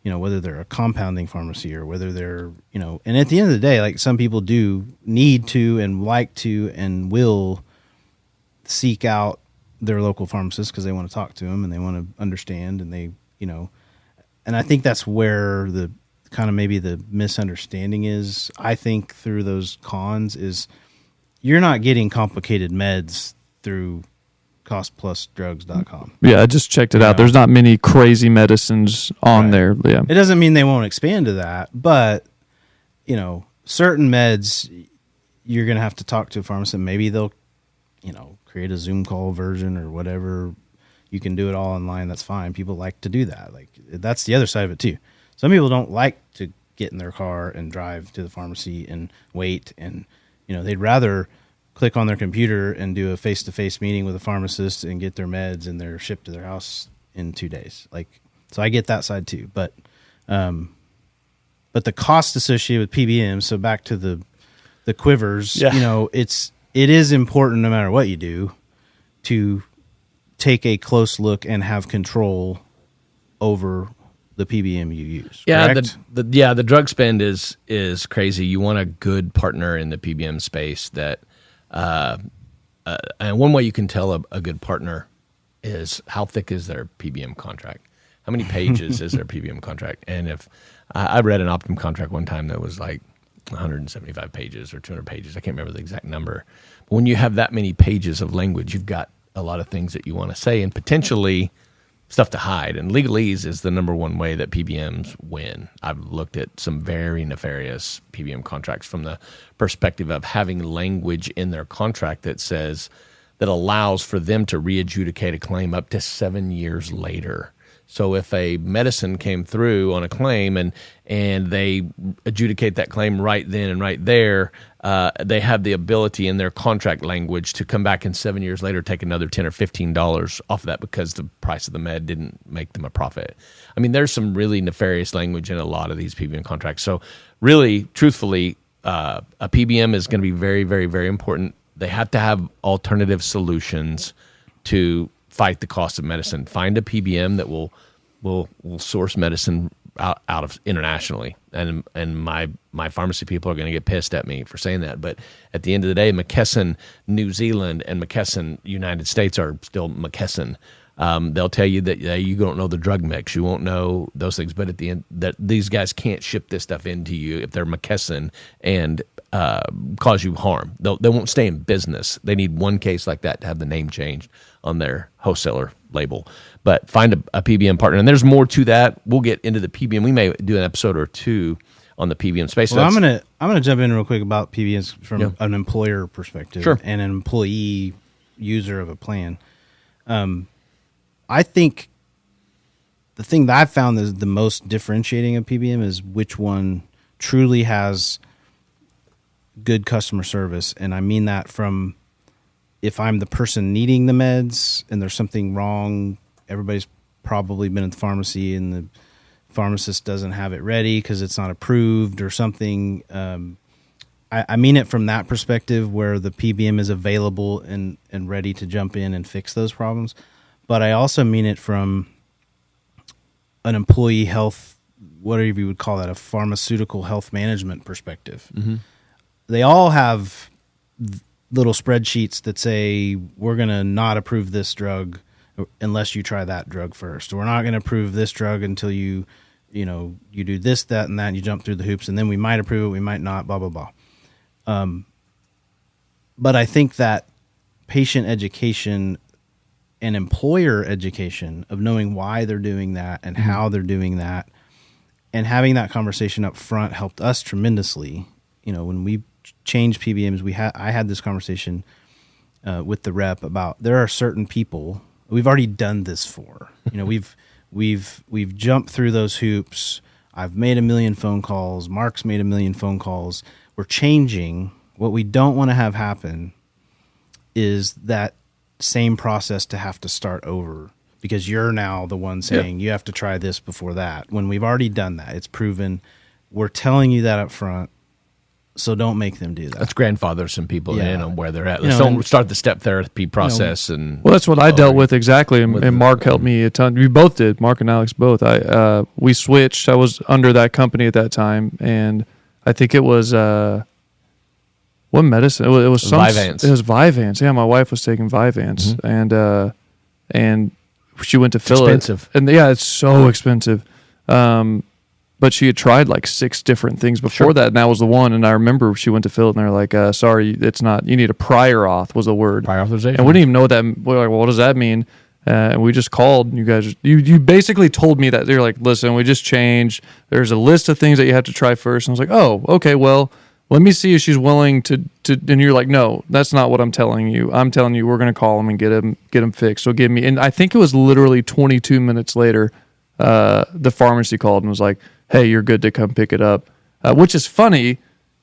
whether they're a compounding pharmacy or whether they're, and at the end of the day, some people do need to and like to and will seek out their local pharmacist because they want to talk to them and they want to understand and they, and I think that's where the kind of maybe the misunderstanding is, I think, through those cons is you're not getting complicated meds through costplusdrugs.com. Yeah, I just checked it out. There's not many crazy medicines on there. Yeah. It doesn't mean they won't expand to that, but certain meds you're going to have to talk to a pharmacist. Maybe they'll create a Zoom call version or whatever. You can do it all online. That's fine. People like to do that. That's the other side of it too. Some people don't like to get in their car and drive to the pharmacy and wait. And, they'd rather click on their computer and do a face-to-face meeting with a pharmacist and get their meds and they're shipped to their house in 2 days. So I get that side too, but the cost associated with PBM. So back to the Quivers, it is important no matter what you do to take a close look and have control over the PBM you use. Yeah, correct? the drug spend is crazy. You want a good partner in the PBM space that, and one way you can tell a good partner is how thick is their PBM contract. How many pages is their PBM contract? And if I read an Optum contract one time that was like 175 pages or 200 pages, I can't remember the exact number. But when you have that many pages of language, you've got a lot of things that you want to say and potentially stuff to hide. And legalese is the number one way that PBMs win. I've looked at some very nefarious PBM contracts from the perspective of having language in their contract that allows for them to re-adjudicate a claim up to 7 years later. So if a medicine came through on a claim and they adjudicate that claim right then and right there, they have the ability in their contract language to come back and 7 years later take another $10 or $15 off of that because the price of the med didn't make them a profit. I mean, there's some really nefarious language in a lot of these PBM contracts. So really, truthfully, a PBM is going to be very, very, very important. They have to have alternative solutions to fight the cost of medicine. Find a PBM that will source medicine out of internationally. And my pharmacy people are going to get pissed at me for saying that. But at the end of the day, McKesson New Zealand and McKesson United States are still McKesson. They'll tell you that you don't know the drug mix. You won't know those things. But at the end, that these guys can't ship this stuff into you if they're McKesson and cause you harm. They won't stay in business. They need one case like that to have the name changed on their wholesaler label. But find a PBM partner. And there's more to that. We'll get into the PBM. We may do an episode or two on the PBM space. Well, I'm gonna jump in real quick about PBMs from an employer perspective and an employee user of a plan. I think the thing that I've found is the most differentiating of PBM is which one truly has good customer service. And I mean that from if I'm the person needing the meds and there's something wrong, everybody's probably been at the pharmacy and the pharmacist doesn't have it ready because it's not approved or something. I mean it from that perspective where the PBM is available and ready to jump in and fix those problems. But I also mean it from an employee health, whatever you would call that, a pharmaceutical health management perspective. Mm-hmm. They all have little spreadsheets that say, we're going to not approve this drug unless you try that drug first. We're not going to approve this drug until you do this, that, and that, and you jump through the hoops, and then we might approve it, we might not, blah, blah, blah. But I think that patient education and employer education of knowing why they're doing that and how they're doing that and having that conversation up front helped us tremendously. When we changed PBMs, I had this conversation with the rep about there are certain people we've already done this for. We've jumped through those hoops. I've made 1 million phone calls. Mark's made 1 million phone calls. We're changing. What we don't want to have happen is that same process to have to start over because you're now the one saying you have to try this before that when we've already done that. It's proven. We're telling you that up front, so don't make them do that. Let's grandfather some people in on where they're at. Let's don't start the step therapy process. Well, that's what I dealt with exactly, and Mark helped me a ton. We both did. Mark and Alex both. We switched. I was under that company at that time, and I think it was what medicine? It was some Vyvanse. It was Vyvanse. Yeah, my wife was taking Vyvanse, and she went to fill expensive. it. And it's so expensive. But she had tried like 6 different things before that, and that was the one. And I remember she went to fill it, and they're like, "Sorry, it's not. You need a prior auth." Was the word prior authorization? And we didn't even know what that. We're like, "Well, what does that mean?" And we just called. And you guys, you basically told me that they're like, "Listen, we just changed. There's a list of things that you have to try first." And I was like, "Oh, okay. Well, let me see if she's willing to." And you're like, "No, that's not what I'm telling you. I'm telling you we're going to call him and get him fixed." So give me. And I think it was literally 22 minutes later. the pharmacy called and was like, hey, you're good to come pick it up, which is funny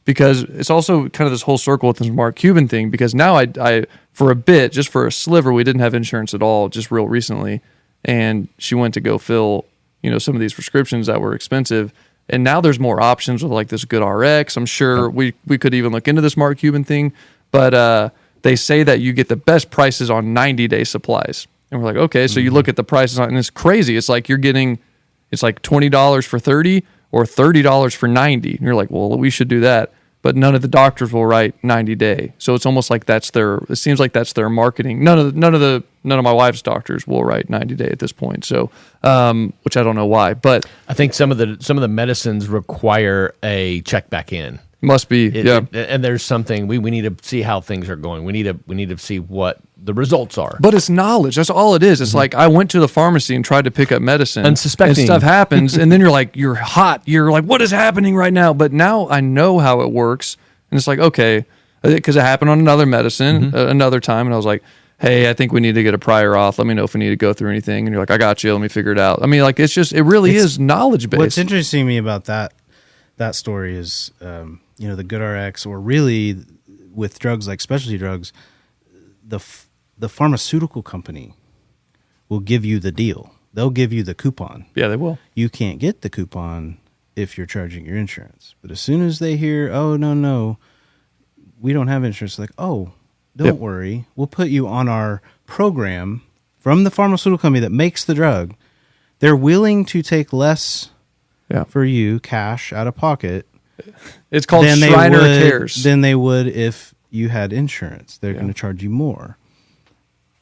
because it's also kind of this whole circle with this Mark Cuban thing, because now I for a bit, just for a sliver, we didn't have insurance at all, just real recently. And she went to go fill, some of these prescriptions that were expensive. And now there's more options with like this Good RX. I'm sure we could even look into this Mark Cuban thing, but they say that you get the best prices on 90-day supplies. And we're like, okay, so you look at the prices on, and it's crazy. It's like it's like $20 for 30 or $30 for 90. And you're like, well, we should do that. But none of the doctors will write 90-day. So it's almost like it seems like that's their marketing. None of my wife's doctors will write 90-day at this point. So, which I don't know why, but I think some of the medicines require a check back in. Must be, and there's something we need to see how things are going. We need to see what the results are. But it's knowledge. That's all it is. It's like I went to the pharmacy and tried to pick up medicine, unsuspecting, and stuff happens, and then you're hot. You're like, what is happening right now? But now I know how it works, and it's like, okay, because it happened on another medicine another time, and I was like, hey, I think we need to get a prior auth. Let me know if we need to go through anything. And you're like, I got you. Let me figure it out. I mean, like it really is knowledge based. What's interesting to me about that story is, the Good RX, or really with drugs like specialty drugs, the pharmaceutical company will give you the deal. They'll give you the coupon. Yeah, they will. You can't get the coupon if you're charging your insurance. But as soon as they hear, oh, no, we don't have insurance, like, oh, don't worry. We'll put you on our program from the pharmaceutical company that makes the drug. They're willing to take less for you, cash out of pocket. It's called Shriner Cares. Than they would if you had insurance. They're going to charge you more.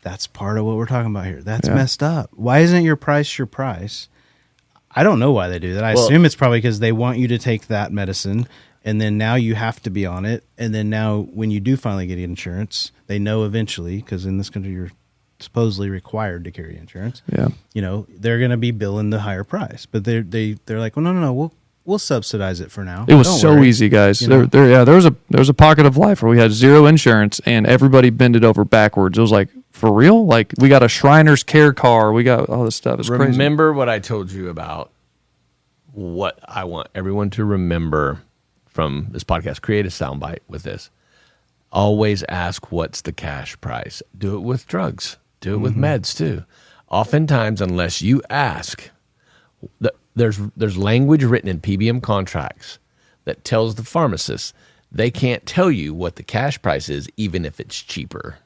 That's part of what we're talking about here. That's messed up. Why isn't your price your price? I don't know why they do that. I assume it's probably because they want you to take that medicine, and then now you have to be on it. And then now when you do finally get insurance, they know eventually, because in this country you're supposedly required to carry insurance. Yeah. They're going to be billing the higher price. But they're like, well, no, we'll subsidize it for now. It was so easy, guys. There was a pocket of life where we had zero insurance and everybody bended over backwards. It was like, for real? Like, we got a Shriner's Care car. We got all this stuff. It's crazy. Remember what I told you about what I want everyone to remember from this podcast. Create a soundbite with this. Always ask, what's the cash price? Do it with drugs. Do it with meds, too. Oftentimes, unless you ask, there's language written in PBM contracts that tells the pharmacist they can't tell you what the cash price is, even if it's cheaper.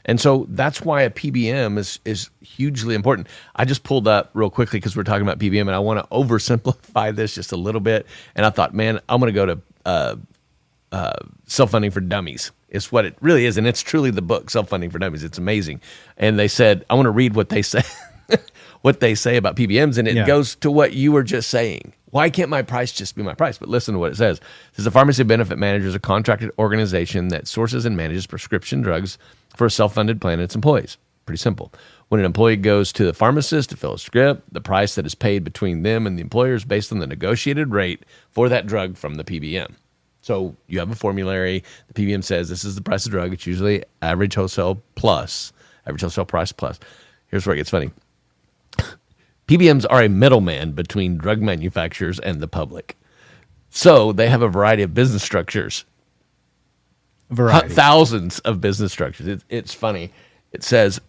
And so that's why a PBM is hugely important. I just pulled up real quickly because we're talking about PBM, and I want to oversimplify this just a little bit. And I thought, man, I'm going to go to Self-Funding for Dummies. It's what it really is, and it's truly the book, Self-Funding for Dummies. It's amazing. And they said, I want to read what they say. What they say about PBMs, and it goes to what you were just saying. Why can't my price just be my price? But listen to what it says. It says the pharmacy benefit manager is a contracted organization that sources and manages prescription drugs for a self-funded plan and its employees. Pretty simple. When an employee goes to the pharmacist to fill a script, the price that is paid between them and the employer is based on the negotiated rate for that drug from the PBM. So you have a formulary. The PBM says this is the price of the drug. It's usually average wholesale price plus. Here's where it gets funny. PBMs are a middleman between drug manufacturers and the public. So they have a variety of business structures. Thousands of business structures. It's funny. It says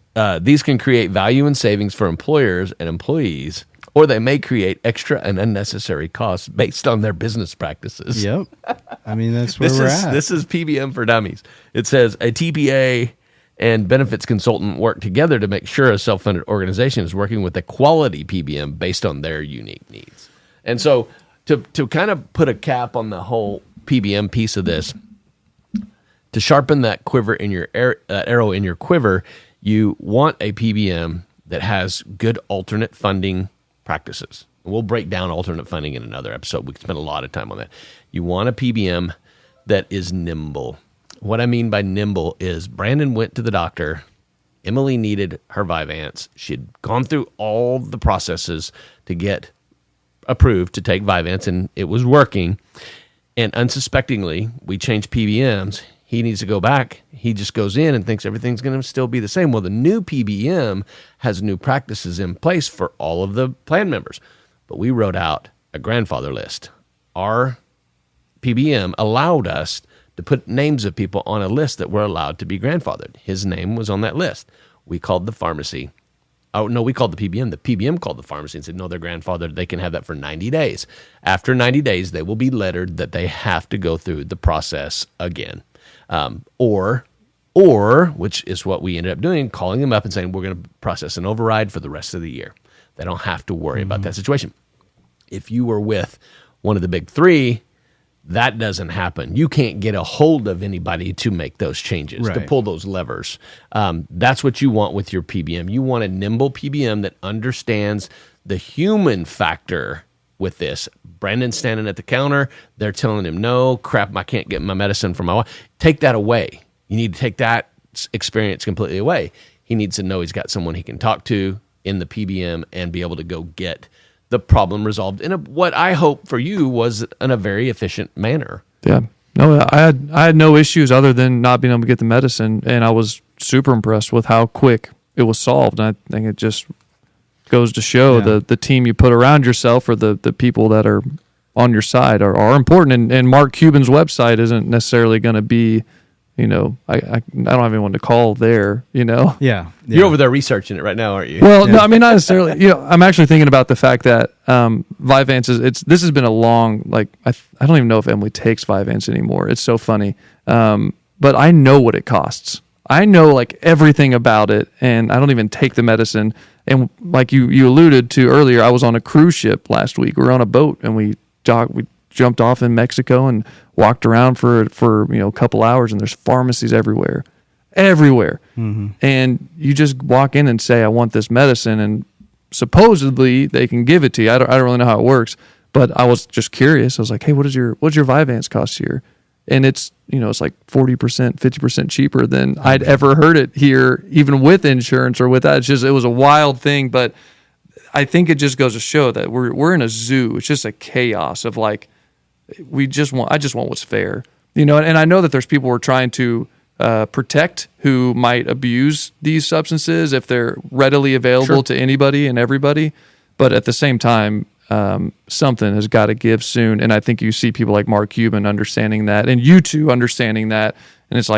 these can create value and savings for employers and employees, or they may create extra and unnecessary costs based on their business practices. Yep. I mean, that's where we're at. This is PBM for Dummies. It says a TPA and benefits consultant work together to make sure a self-funded organization is working with a quality PBM based on their unique needs. And so to kind of put a cap on the whole PBM piece of this, to sharpen that quiver in your arrow in your quiver, you want a PBM that has good alternate funding practices. We'll break down alternate funding in another episode. We can spend a lot of time on that. You want a PBM that is nimble. What I mean by nimble is Brandon went to the doctor. Emily needed her Vyvanse. She'd gone through all the processes to get approved to take Vyvanse, and it was working. And unsuspectingly, we changed PBMs. he needs to go back. He just goes in and thinks everything's going to still be the same. Well, the new PBM has new practices in place for all of the plan members. But we wrote out a grandfather list. Our PBM allowed us to put names of people on a list that were allowed to be grandfathered. His name was on that list. We called the pharmacy. Oh, no, we called the PBM. The PBM called the pharmacy and said, no, they're grandfathered. They can have that for 90 days. After 90 days, they will be lettered that they have to go through the process again. Or, which is what we ended up doing, calling them up and saying, we're going to process an override for the rest of the year. They don't have to worry about that situation. If you were with one of the big three, that doesn't happen. You can't get a hold of anybody to make those changes, to pull those levers. That's what you want with your PBM. You want a nimble PBM that understands the human factor with this. Brandon's standing at the counter. They're telling him, no, crap, I can't get my medicine from my wife. Take that away. You need to take that experience completely away. He needs to know he's got someone he can talk to in the PBM and be able to go get the problem resolved in what I hope for you was in a very efficient manner. Yeah. No, I had no issues other than not being able to get the medicine, and I was super impressed with how quick it was solved. And I think it just goes to show the team you put around yourself, or the people that are on your side are important. And Mark Cuban's website isn't necessarily going to be, I don't have anyone to call there, Yeah. You're over there researching it right now, aren't you? Well, no, I mean, not necessarily. I'm actually thinking about the fact that Vyvanse this has been a long, I don't even know if Emily takes Vyvanse anymore. It's so funny. But I know what it costs. I know everything about it, and I don't even take the medicine. And like you alluded to earlier, I was on a cruise ship last week. We were on a boat, and we jumped off in Mexico and walked around for a couple hours, and there's pharmacies everywhere. Mm-hmm. And you just walk in and say, I want this medicine, and supposedly they can give it to you. I don't really know how it works, but I was just curious. I was like, hey, what's your Vyvanse cost here? And it's, it's like 40%, 50% cheaper than I'd ever heard it here, even with insurance or without. It was a wild thing, but I think it just goes to show that we're in a zoo. It's just a chaos of I just want what's fair, and I know that there's people who are trying to protect who might abuse these substances if they're readily available to anybody and everybody. But at the same time, something has got to give soon. And I think you see people like Mark Cuban understanding that, and you two understanding that. And it's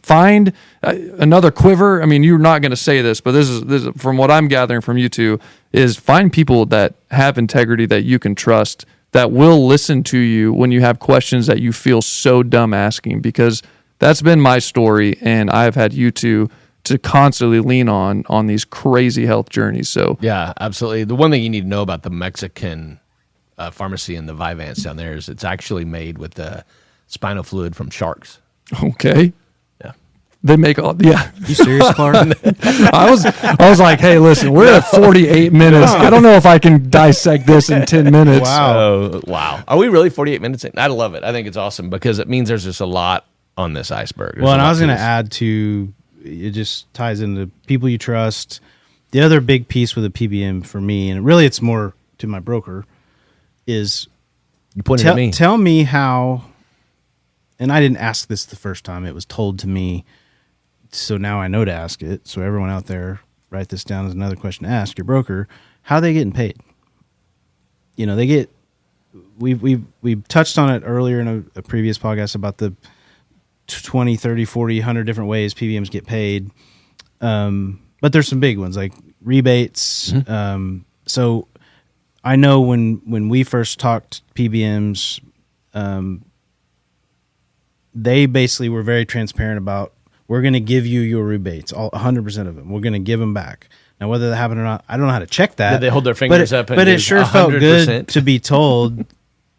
find another Quiver. I mean, you're not going to say this, but this is from what I'm gathering from you two, is find people that have integrity that you can trust, that will listen to you when you have questions that you feel so dumb asking, because that's been my story, and I've had you two to constantly lean on these crazy health journeys. So yeah, absolutely. The one thing you need to know about the Mexican pharmacy and the Vyvanse down there is it's actually made with the spinal fluid from sharks. Okay. Yeah. They make all, yeah. You serious, Clark? I was like, hey, listen, we're at 48 minutes. I don't know if I can dissect this in 10 minutes. Wow. Wow. Are we really 48 minutes in? I love it. I think it's awesome because it means there's just a lot on this iceberg. Well, and I was going to add to, it just ties into people you trust. The other big piece with a PBM for me, and really it's more to my broker, is you pointed at me. Tell me how, and I didn't ask this the first time, it was told to me, so now I know to ask it. So everyone out there, write this down as another question to ask your broker. How are they getting paid? They get, we've touched on it earlier in a previous podcast about the 20, 30, 40, 100 different ways PBMs get paid. But there's some big ones like rebates. Mm-hmm. So I know when we first talked PBMs, they basically were very transparent about, we're going to give you your rebates, all 100% of them. We're going to give them back. Now, whether that happened or not, I don't know how to check that. Did they hold their fingers up? But it sure 100%. Felt good to be told,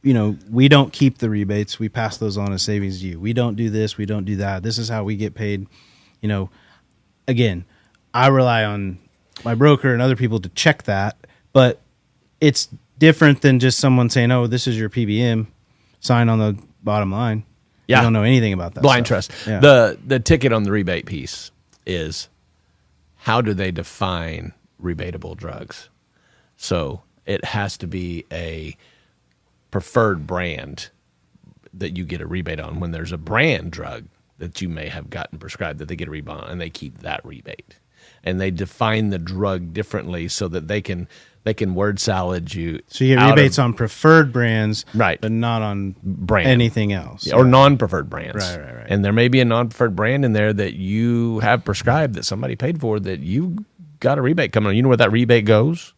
we don't keep the rebates. We pass those on as savings to you. We don't do this. We don't do that. This is how we get paid. Again, I rely on my broker and other people to check that, but it's different than just someone saying, oh, this is your PBM, sign on the bottom line. Yeah. You don't know anything about that. Blind stuff. trust. Yeah. The ticket on the rebate piece is, how do they define rebatable drugs? So it has to be a preferred brand. that you get a rebate on when there's a brand drug that you may have gotten prescribed that they get a rebate on, and they keep that rebate. And they define the drug differently so that they can word salad you. So you get rebates on preferred brands, right, but not on anything else. Or non-preferred brands. Right. And there may be a non-preferred brand in there that you have prescribed that somebody paid for that you got a rebate coming on. You know where that rebate goes?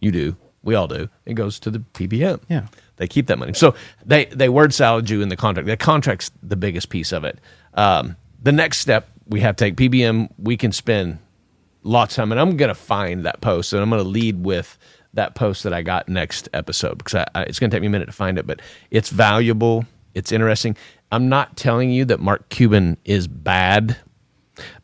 You do. We all do. It goes to the PBM. Yeah. They keep that money. So they word salad you in the contract. The contract's the biggest piece of it. The next step we have to take, PBM, we can spend lots of time, and I'm going to find that post, and I'm going to lead with that post that I got next episode, because it's going to take me a minute to find it, but it's valuable. It's interesting. I'm not telling you that Mark Cuban is bad,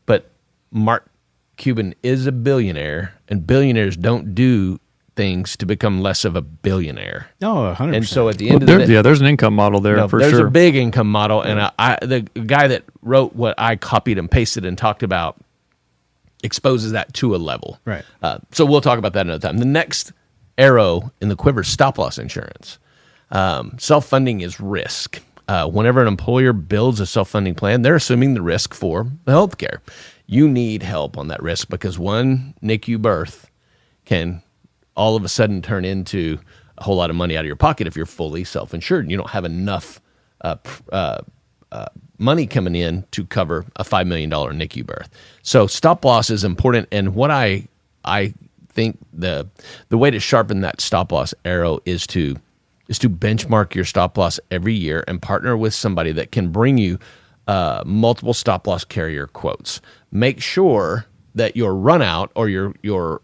but Mark Cuban is a billionaire, and billionaires don't do things to become less of a billionaire. Oh, 100%. And so at the end of the day, there's an income model there for there's sure. There's a big income model, and the guy that wrote what I copied and pasted and talked about exposes that to a level. Right. So we'll talk about that another time. The next arrow in the quiver is stop-loss insurance. Self-funding is risk. Whenever an employer builds a self-funding plan, they're assuming the risk for the health care. You need help on that risk, because one NICU birth can all of a sudden turn into a whole lot of money out of your pocket if you're fully self-insured and you don't have enough money coming in to cover a $5 million NICU birth. So stop loss is important, and what I think the way to sharpen that stop loss arrow is to benchmark your stop loss every year and partner with somebody that can bring you multiple stop loss carrier quotes. Make sure that your run out or your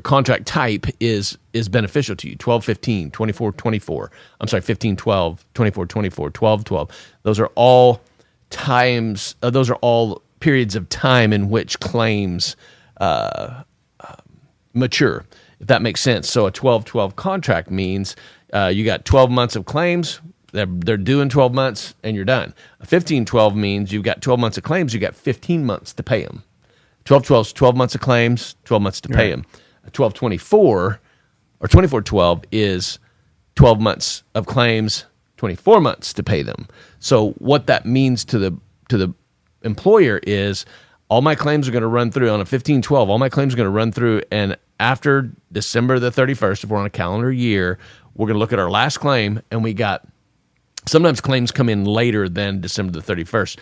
contract type is beneficial to you. 12-15, 24-24. I'm sorry, 15-12, 24-24, 12-12. Those are all times. Those are all periods of time in which claims mature, if that makes sense. So a 12-12 contract means you got 12 months of claims. They're due in 12 months, and you're done. A 15-12 means you've got 12 months of claims. You got 15 months to pay them. 12-12 is 12 months of claims, 12 months to pay them. 12-24 or 24-12 is 12 months of claims, 24 months to pay them. So what that means to the employer is all my claims are going to run through on a 15-12. All my claims are going to run through, and after December the 31st, if we're on a calendar year, we're going to look at our last claim, and we got sometimes claims come in later than December the 31st.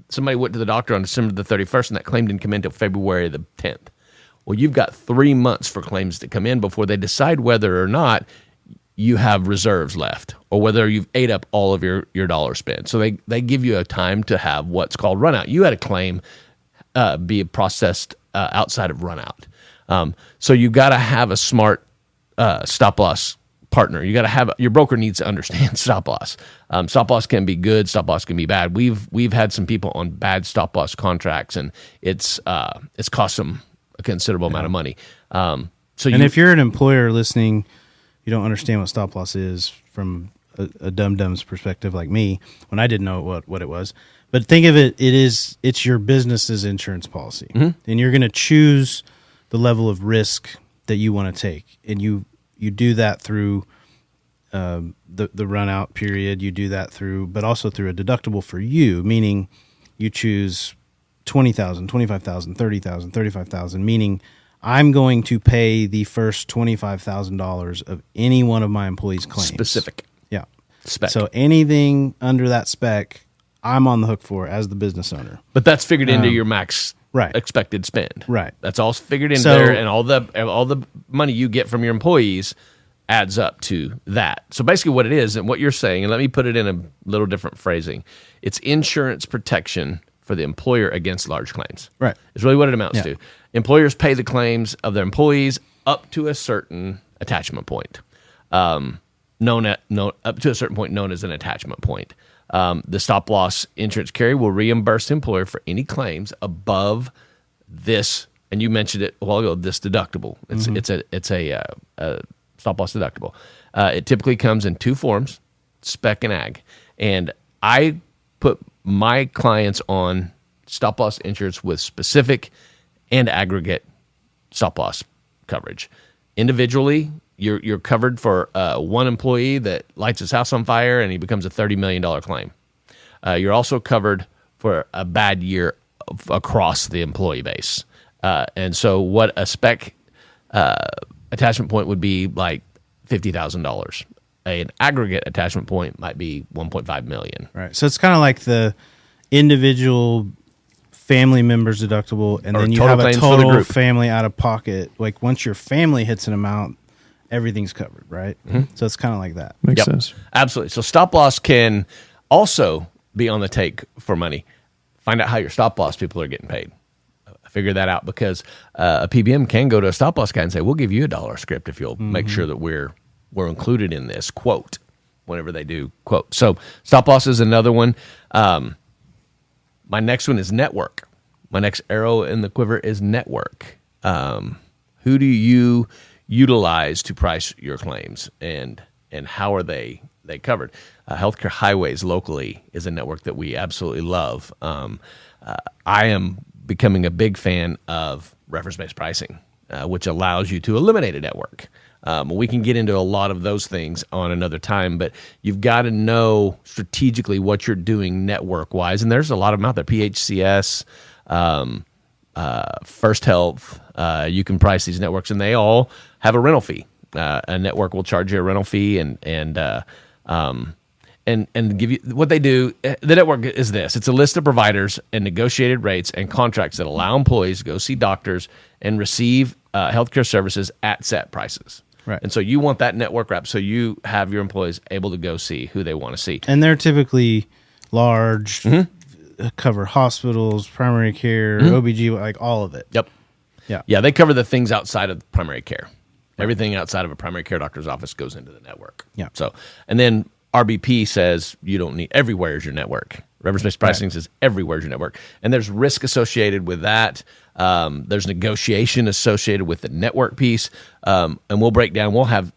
Somebody went to the doctor on December the 31st, and that claim didn't come in until February the 10th. Well, you've got 3 months for claims to come in before they decide whether or not you have reserves left or whether you've ate up all of your dollar spent. So they give you a time to have what's called run out. You had a claim be processed outside of run out. So you've got to have a smart stop loss partner. You got to have your broker needs to understand stop loss. Stop loss can be good. Stop loss can be bad. We've had some people on bad stop loss contracts, and it's cost them a considerable amount of money. If you're an employer listening, you don't understand what stop loss is from a dum-dum's perspective like me, when I didn't know what it was. But think of it's your business's insurance policy. Mm-hmm. And you're going to choose the level of risk that you want to take. And you do that through the run out period. You do that but also through a deductible for you, meaning you choose $20,000, $25,000, $30,000, $35,000, meaning I'm going to pay the first $25,000 of any one of my employees' claims. Specific. Yeah. Spec. So anything under that spec, I'm on the hook for as the business owner. But that's figured into your max right. expected spend. Right. That's all figured in there, and all the money you get from your employees adds up to that. So basically what it is, and what you're saying, and let me put it in a little different phrasing, it's insurance protection for the employer against large claims. Right. It's really what it amounts to. Employers pay the claims of their employees up to a certain attachment point, up to a certain point known as an attachment point. The stop loss insurance carrier will reimburse the employer for any claims above this, and you mentioned it a while ago, this deductible. It's a stop loss deductible. It typically comes in two forms, spec and ag. And I put my clients on stop loss insurance with specific and aggregate stop loss coverage. Individually, you're covered for one employee that lights his house on fire and he becomes a $30 million claim. You're also covered for a bad year across the employee base. And so what a spec attachment point would be like $50,000. An aggregate attachment point might be $1.5 million. Right. So it's kind of like the individual family members deductible, and then you have a total family out of pocket. Like once your family hits an amount, everything's covered, right? Mm-hmm. So it's kind of like that. Makes sense. Absolutely. So stop loss can also be on the take for money. Find out how your stop loss people are getting paid. Figure that out, because a PBM can go to a stop loss guy and say, we'll give you $1 script if you'll make sure that we're included in this quote whenever they do quote. So stop loss is another one. My next one is network. My next arrow in the quiver is network. Who do you utilize to price your claims, and how are they covered? Healthcare Highways locally is a network that we absolutely love. I am becoming a big fan of reference-based pricing, which allows you to eliminate a network. We can get into a lot of those things on another time, but you've got to know strategically what you're doing network-wise, and there's a lot of them out there. PHCS, First Health, you can price these networks, and they all have a rental fee. A network will charge you a rental fee, and give you what they do. The network is this: it's a list of providers and negotiated rates and contracts that allow employees to go see doctors and receive healthcare services at set prices. Right. And so you want that network wrap, so you have your employees able to go see who they want to see. And they're typically large, cover hospitals, primary care, OBG, like all of it. Yep. Yeah, they cover the things outside of primary care. Right. Everything outside of a primary care doctor's office goes into the network. Yeah. So, and then RBP says you don't need, everywhere is your network. Reference-based pricing says everywhere is your network. And there's risk associated with that. There's negotiation associated with the network piece. And we'll break down, we'll have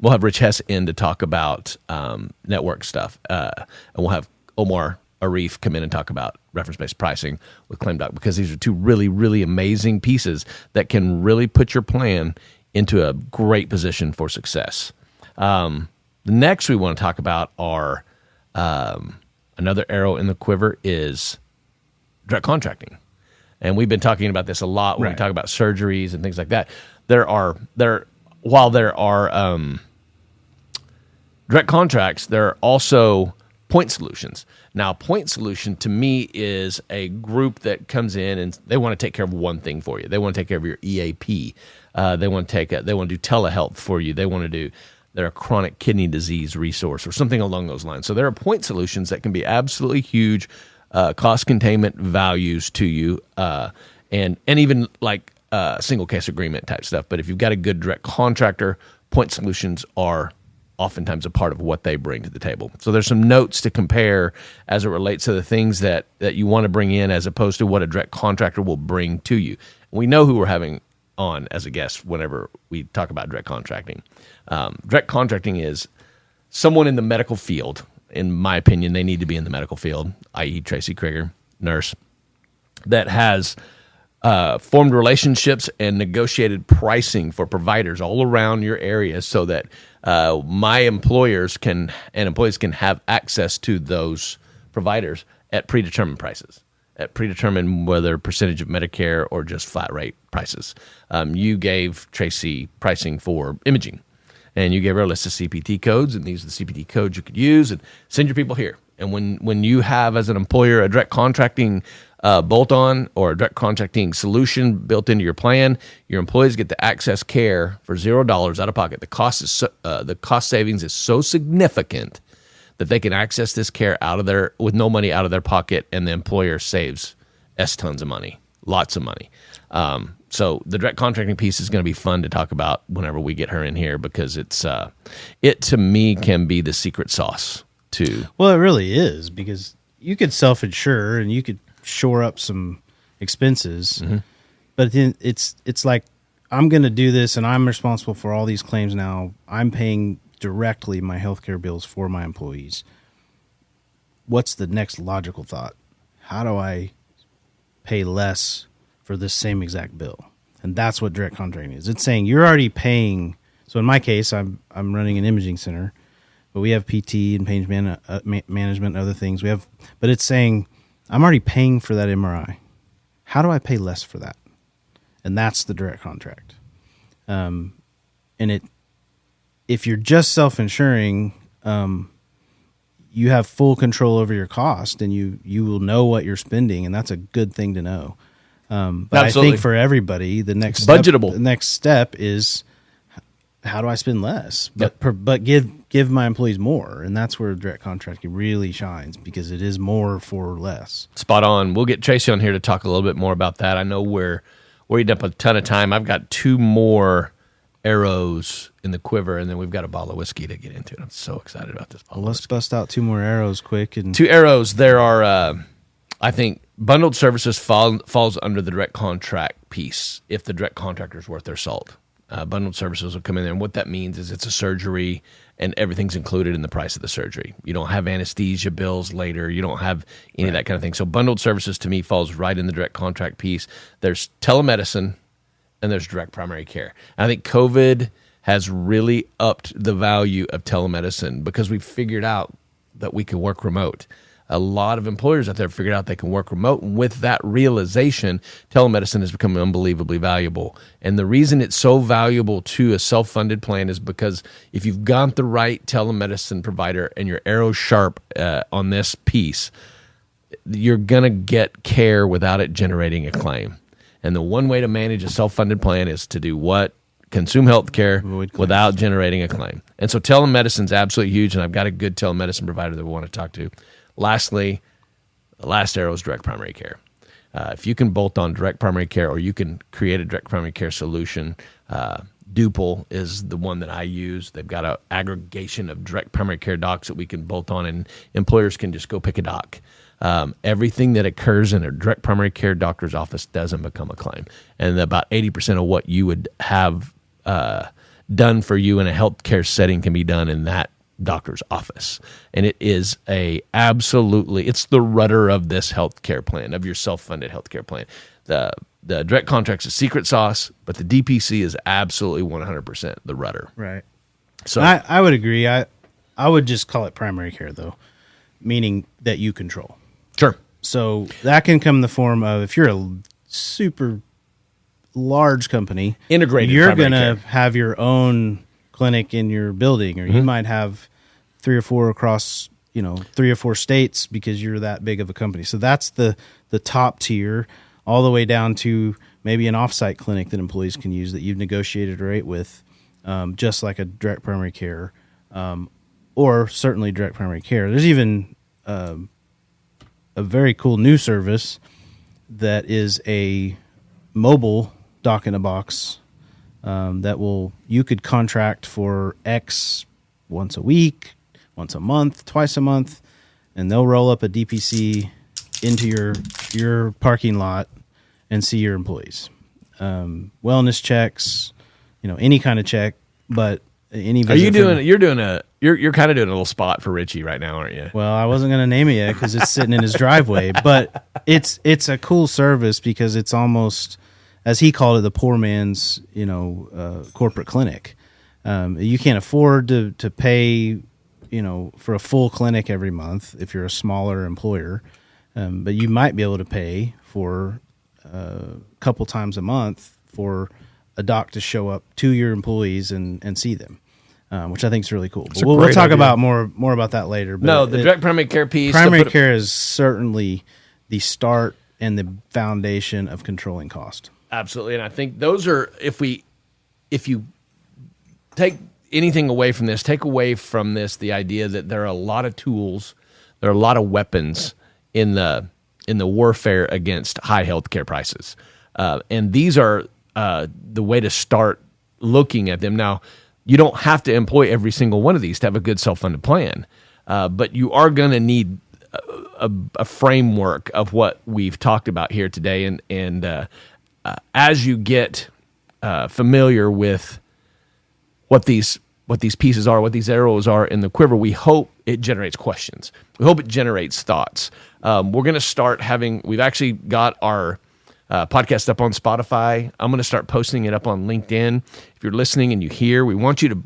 Rich Hess in to talk about network stuff. And we'll have Omar Arif come in and talk about reference-based pricing with ClaimDoc, because these are two really, really amazing pieces that can really put your plan into a great position for success. The next we want to talk about are another arrow in the quiver is direct contracting. And we've been talking about this a lot when we talk about surgeries and things like that. While there are direct contracts, there are also point solutions. Now, point solution to me is a group that comes in and they want to take care of one thing for you. They want to take care of your EAP. They want to do telehealth for you. They're a chronic kidney disease resource or something along those lines. So there are point solutions that can be absolutely huge cost containment values to you, and even like single case agreement type stuff. But if you've got a good direct contractor, point solutions are oftentimes a part of what they bring to the table. So there's some notes to compare as it relates to the things that you want to bring in as opposed to what a direct contractor will bring to you. We know who we're having on as a guest whenever we talk about direct contracting. Direct contracting is someone in the medical field. In my opinion, they need to be in the medical field, i.e. Tracy Krieger, nurse, that has formed relationships and negotiated pricing for providers all around your area so that my employers and employees can have access to those providers at predetermined prices, at predetermined whether percentage of Medicare or just flat rate prices. You gave Tracy pricing for imaging, and you gave her a list of CPT codes, and these are the CPT codes you could use, and send your people here. And when you have, as an employer, a direct contracting bolt-on or a direct contracting solution built into your plan, your employees get to access care for $0 out of pocket. The cost savings is so significant that they can access this care with no money out of their pocket, and the employer saves tons of money, lots of money. So the direct contracting piece is going to be fun to talk about whenever we get her in here, because it to me can be the secret sauce too. Well, it really is, because you could self-insure and you could shore up some expenses, but then it's like, I'm going to do this and I'm responsible for all these claims now. I'm paying directly my healthcare bills for my employees. What's the next logical thought? How do I pay less for this same exact bill? And that's what direct contracting is. It's saying you're already paying So in my case, I'm running an imaging center, but we have PT and pain management and other things. But it's saying I'm already paying for that MRI. How do I pay less for that? And that's the direct contract. If you're just self-insuring, you have full control over your cost, and you will know what you're spending, and that's a good thing to know. But Absolutely. I think for everybody, the next budgetable. The next step is, how do I spend less? But give my employees more, and that's where direct contracting really shines, because it is more for less. Spot on. We'll get Tracy on here to talk a little bit more about that. I know we're eating up a ton of time. I've got 2 more arrows in the quiver, and then we've got a bottle of whiskey to get into. I'm so excited about this bottle. Well, let's bust out 2 more arrows quick. And 2 arrows. There are, I think, bundled services falls under the direct contract piece if the direct contractor is worth their salt. Bundled services will come in there, and what that means is it's a surgery, and everything's included in the price of the surgery. You don't have anesthesia bills later. You don't have any of that kind of thing. So bundled services, to me, falls right in the direct contract piece. There's telemedicine, and there's direct primary care. And I think COVID has really upped the value of telemedicine because we've figured out that we can work remote. A lot of employers out there figured out they can work remote. And with that realization, telemedicine has become unbelievably valuable. And the reason it's so valuable to a self-funded plan is because if you've got the right telemedicine provider and your arrow's sharp on this piece, you're going to get care without it generating a claim. And the one way to manage a self-funded plan is to do what? Consume health care without generating a claim. And so telemedicine is absolutely huge, and I've got a good telemedicine provider that we want to talk to. Lastly, the last arrow is direct primary care. If you can bolt on direct primary care, or you can create a direct primary care solution, Duple is the one that I use. They've got an aggregation of direct primary care docs that we can bolt on, and employers can just go pick a doc. Everything that occurs in a direct primary care doctor's office doesn't become a claim. And about 80% of what you would have done for you in a healthcare setting can be done in that doctor's office. And it is it's the rudder of this healthcare plan, of your self-funded healthcare plan. The direct contract's a secret sauce, but the DPC is absolutely 100% the rudder. Right. So I would agree. I would just call it primary care, though, meaning that you control. Sure. So that can come in the form of, if you're a super large company, integrated, you're going to have your own clinic in your building, or you might have 3 or 4 across, 3 or 4 states, because you're that big of a company. So that's the top tier, all the way down to maybe an offsite clinic that employees can use that you've negotiated a rate with, just like a direct primary care, or certainly direct primary care. There's even a very cool new service that is a mobile dock in a box that you could contract for X once a week, once a month, twice a month, and they'll roll up a DPC into your parking lot and see your employees. Wellness checks, any kind of check, but any visit. You're kind of doing a little spot for Richie right now, aren't you? Well, I wasn't going to name it yet because it's sitting in his driveway, but it's a cool service because it's almost, as he called it, the poor man's, corporate clinic. You can't afford to pay, for a full clinic every month if you're a smaller employer, but you might be able to pay for a couple times a month for a doc to show up to your employees and see them. Which I think is really cool. But we'll talk about more about that later. But the direct primary care piece. Primary care is certainly the start and the foundation of controlling cost. Absolutely, and I think those are, if you take anything away from this, take away from this the idea that there are a lot of tools, there are a lot of weapons in the warfare against high healthcare prices, and these are the way to start looking at them now. You don't have to employ every single one of these to have a good self-funded plan, but you are going to need a framework of what we've talked about here today. And as you get familiar with what these pieces are, what these arrows are in the quiver, we hope it generates questions. We hope it generates thoughts. We're going to start having. We've actually got our podcast up on Spotify. I'm going to start posting it up on LinkedIn. If you're listening and you hear, we want you to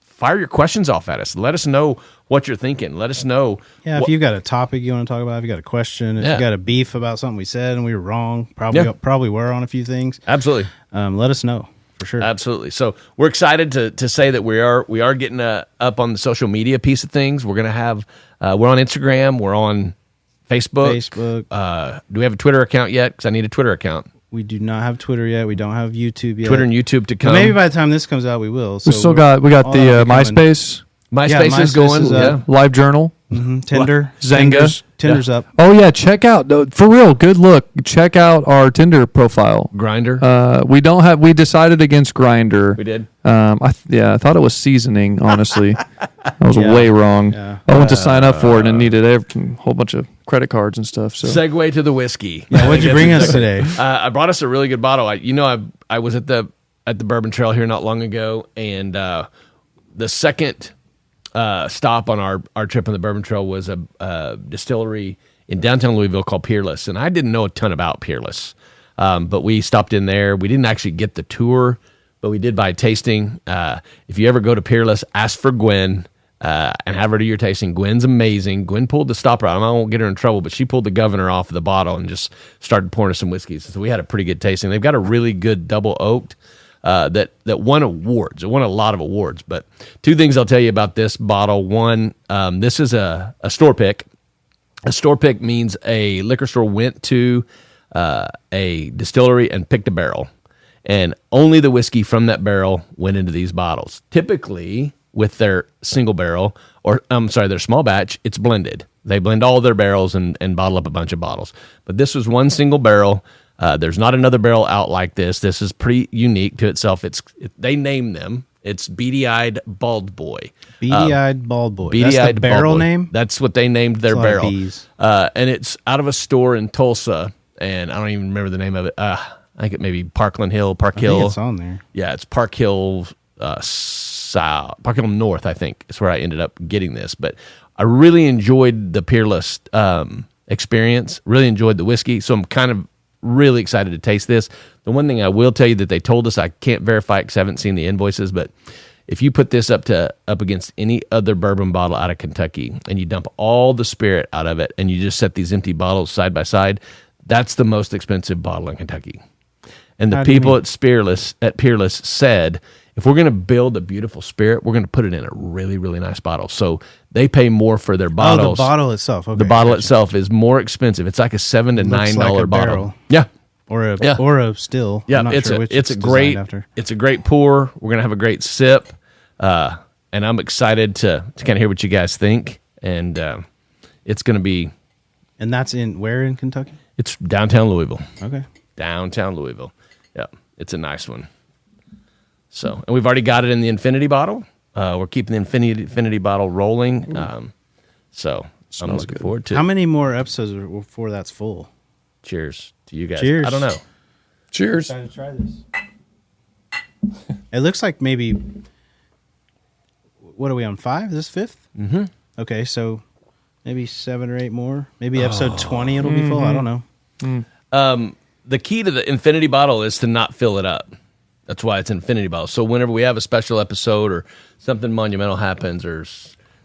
fire your questions off at us. Let us know what you're thinking. Let us know. Yeah, if you got a topic you want to talk about, if you got a question, if you got a beef about something we said and we were wrong, probably were on a few things. Absolutely. Let us know for sure. Absolutely. So we're excited to say that we are getting up on the social media piece of things. We're going to have we're on Instagram. We're on Facebook. Do we have a Twitter account yet? Because I need a Twitter account. We do not have Twitter yet. We don't have YouTube yet. Twitter and YouTube to come. But maybe by the time this comes out, we will. So we got the MySpace. MySpace is going. Live Journal. Tinder. Zynga. Tinder's up. Oh yeah, check out for real. Good look. Check out our Tinder profile. Grindr. We decided against Grindr. We did. I thought it was seasoning. Honestly, I was way wrong. Yeah. I went to sign up for it and needed a whole bunch of credit cards and stuff. So segue to the whiskey. Yeah, what'd you bring us today? I brought us a really good bottle. I was at the Bourbon Trail here not long ago, and the second stop on our trip on the Bourbon Trail was a distillery in downtown Louisville called Peerless, and I didn't know a ton about Peerless, but we stopped in there. We didn't actually get the tour, but we did buy a tasting. If you ever go to Peerless, ask for Gwen and have her do your tasting. Gwen's amazing. Gwen pulled the stopper out. I won't get her in trouble, but she pulled the governor off of the bottle and just started pouring us some whiskeys. So we had a pretty good tasting. They've got a really good double oaked that won awards. It won a lot of awards. But two things I'll tell you about this bottle. One, this is a store pick. A store pick means a liquor store went to a distillery and picked a barrel. And only the whiskey from that barrel went into these bottles. Typically, with their single barrel, their small batch, it's blended. They blend all their barrels and bottle up a bunch of bottles. But this was one single barrel. There's not another barrel out like this. This is pretty unique to itself. They name them. It's Beady-Eyed Bald Boy. Beady-Eyed Bald Boy. Beady-Eyed That's the barrel name? That's what they named their That's a lot of barrel. bees. And it's out of a store in Tulsa, and I don't even remember the name of it. I think it may be Park Hill. I think it's on there. Yeah, it's Park Hill South, Park Hill North, I think, is where I ended up getting this. But I really enjoyed the Peerless experience, really enjoyed the whiskey, so I'm kind of really excited to taste this. The one thing I will tell you that they told us, I can't verify because I haven't seen the invoices, but if you put this up against any other bourbon bottle out of Kentucky and you dump all the spirit out of it and you just set these empty bottles side by side, that's the most expensive bottle in Kentucky. And the people at Peerless said, if we're going to build a beautiful spirit, we're going to put it in a really, really nice bottle. So they pay more for their bottles. Oh, the bottle itself. Okay, the bottle itself is more expensive. It's like a $7 to $9 bottle. Barrel. Yeah. Or a still. Yeah, I'm not sure which it's a great pour. We're going to have a great sip. And I'm excited to kind of hear what you guys think. And it's going to be. And that's where in Kentucky? It's downtown Louisville. Okay. Downtown Louisville. Yeah, it's a nice one. So, and we've already got it in the infinity bottle. We're keeping the infinity bottle rolling. So I'm looking forward to it. How many more episodes before that's full? Cheers to you guys. Cheers. I don't know. Cheers. I'm excited to try this. It looks like maybe, what are we on, 5? Is this 5th? Mm-hmm. Okay, so maybe 7 or 8 more. Maybe episode 20 it'll be full. I don't know. The key to the infinity bottle is to not fill it up. That's why it's infinity bottle. So whenever we have a special episode or something monumental happens or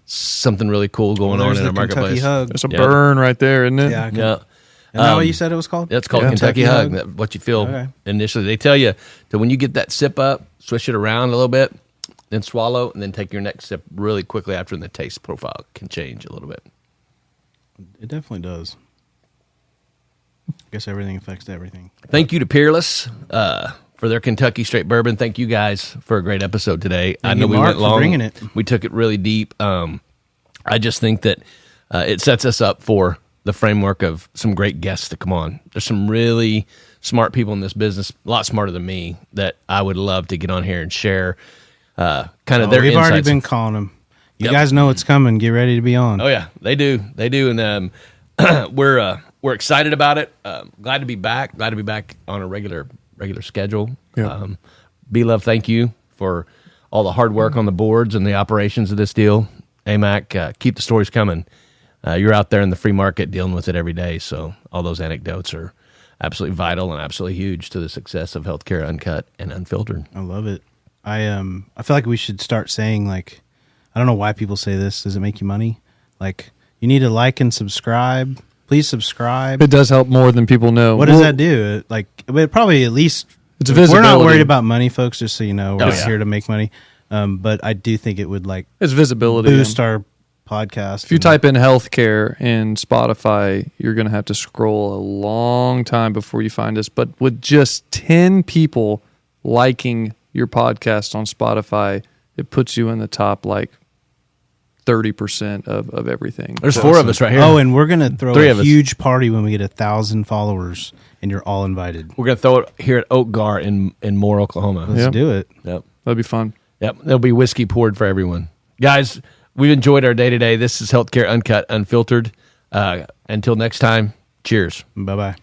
something really cool going on in our marketplace. There's a burn right there, isn't it? Yeah. Yeah. Isn't that what you said it was called? It's called Kentucky Hug. What you feel initially. They tell you that when you get that sip up, swish it around a little bit, then swallow, and then take your next sip really quickly after, and the taste profile can change a little bit. It definitely does. I guess everything affects everything. Thank you to Peerless for their Kentucky straight bourbon. Thank you guys for a great episode today. I know we went long. Bringing it. We took it really deep. I just think that it sets us up for the framework of some great guests to come on. There's some really smart people in this business, a lot smarter than me, that I would love to get on here and share kind of their insights. We've already been calling them. You guys know it's coming. Get ready to be on. Oh yeah, they do. They do, and we're excited about it. Glad to be back. Glad to be back on a regular schedule. Yeah. B-Love, thank you for all the hard work on the boards and the operations of this deal. AMAC, keep the stories coming. You're out there in the free market dealing with it every day, so all those anecdotes are absolutely vital and absolutely huge to the success of healthcare uncut and unfiltered. I love it. I feel like we should start saying, like, I don't know why people say this. Does it make you money? Like, you need to like and subscribe. Please subscribe. It does help more than people know. What does that do? Like, it probably at least it's visibility. We're not worried about money, folks. Just so you know, we're just yeah. here to make money. But I do think it would it's visibility. boost our podcast. If you type in healthcare in Spotify, you're going to have to scroll a long time before you find us. But with just 10 people liking your podcast on Spotify, it puts you in the top 30% of everything. There's 4 of us right here. Oh, and we're going to throw 3 a of us. huge party when we get 1,000 followers, and you're all invited. We're going to throw it here at Oak Gar in Moore, Oklahoma. Let's do it. Yep. That'd be fun. Yep. There'll be whiskey poured for everyone. Guys, we've enjoyed our day today. This is Healthcare Uncut, Unfiltered. Until next time, cheers. Bye-bye.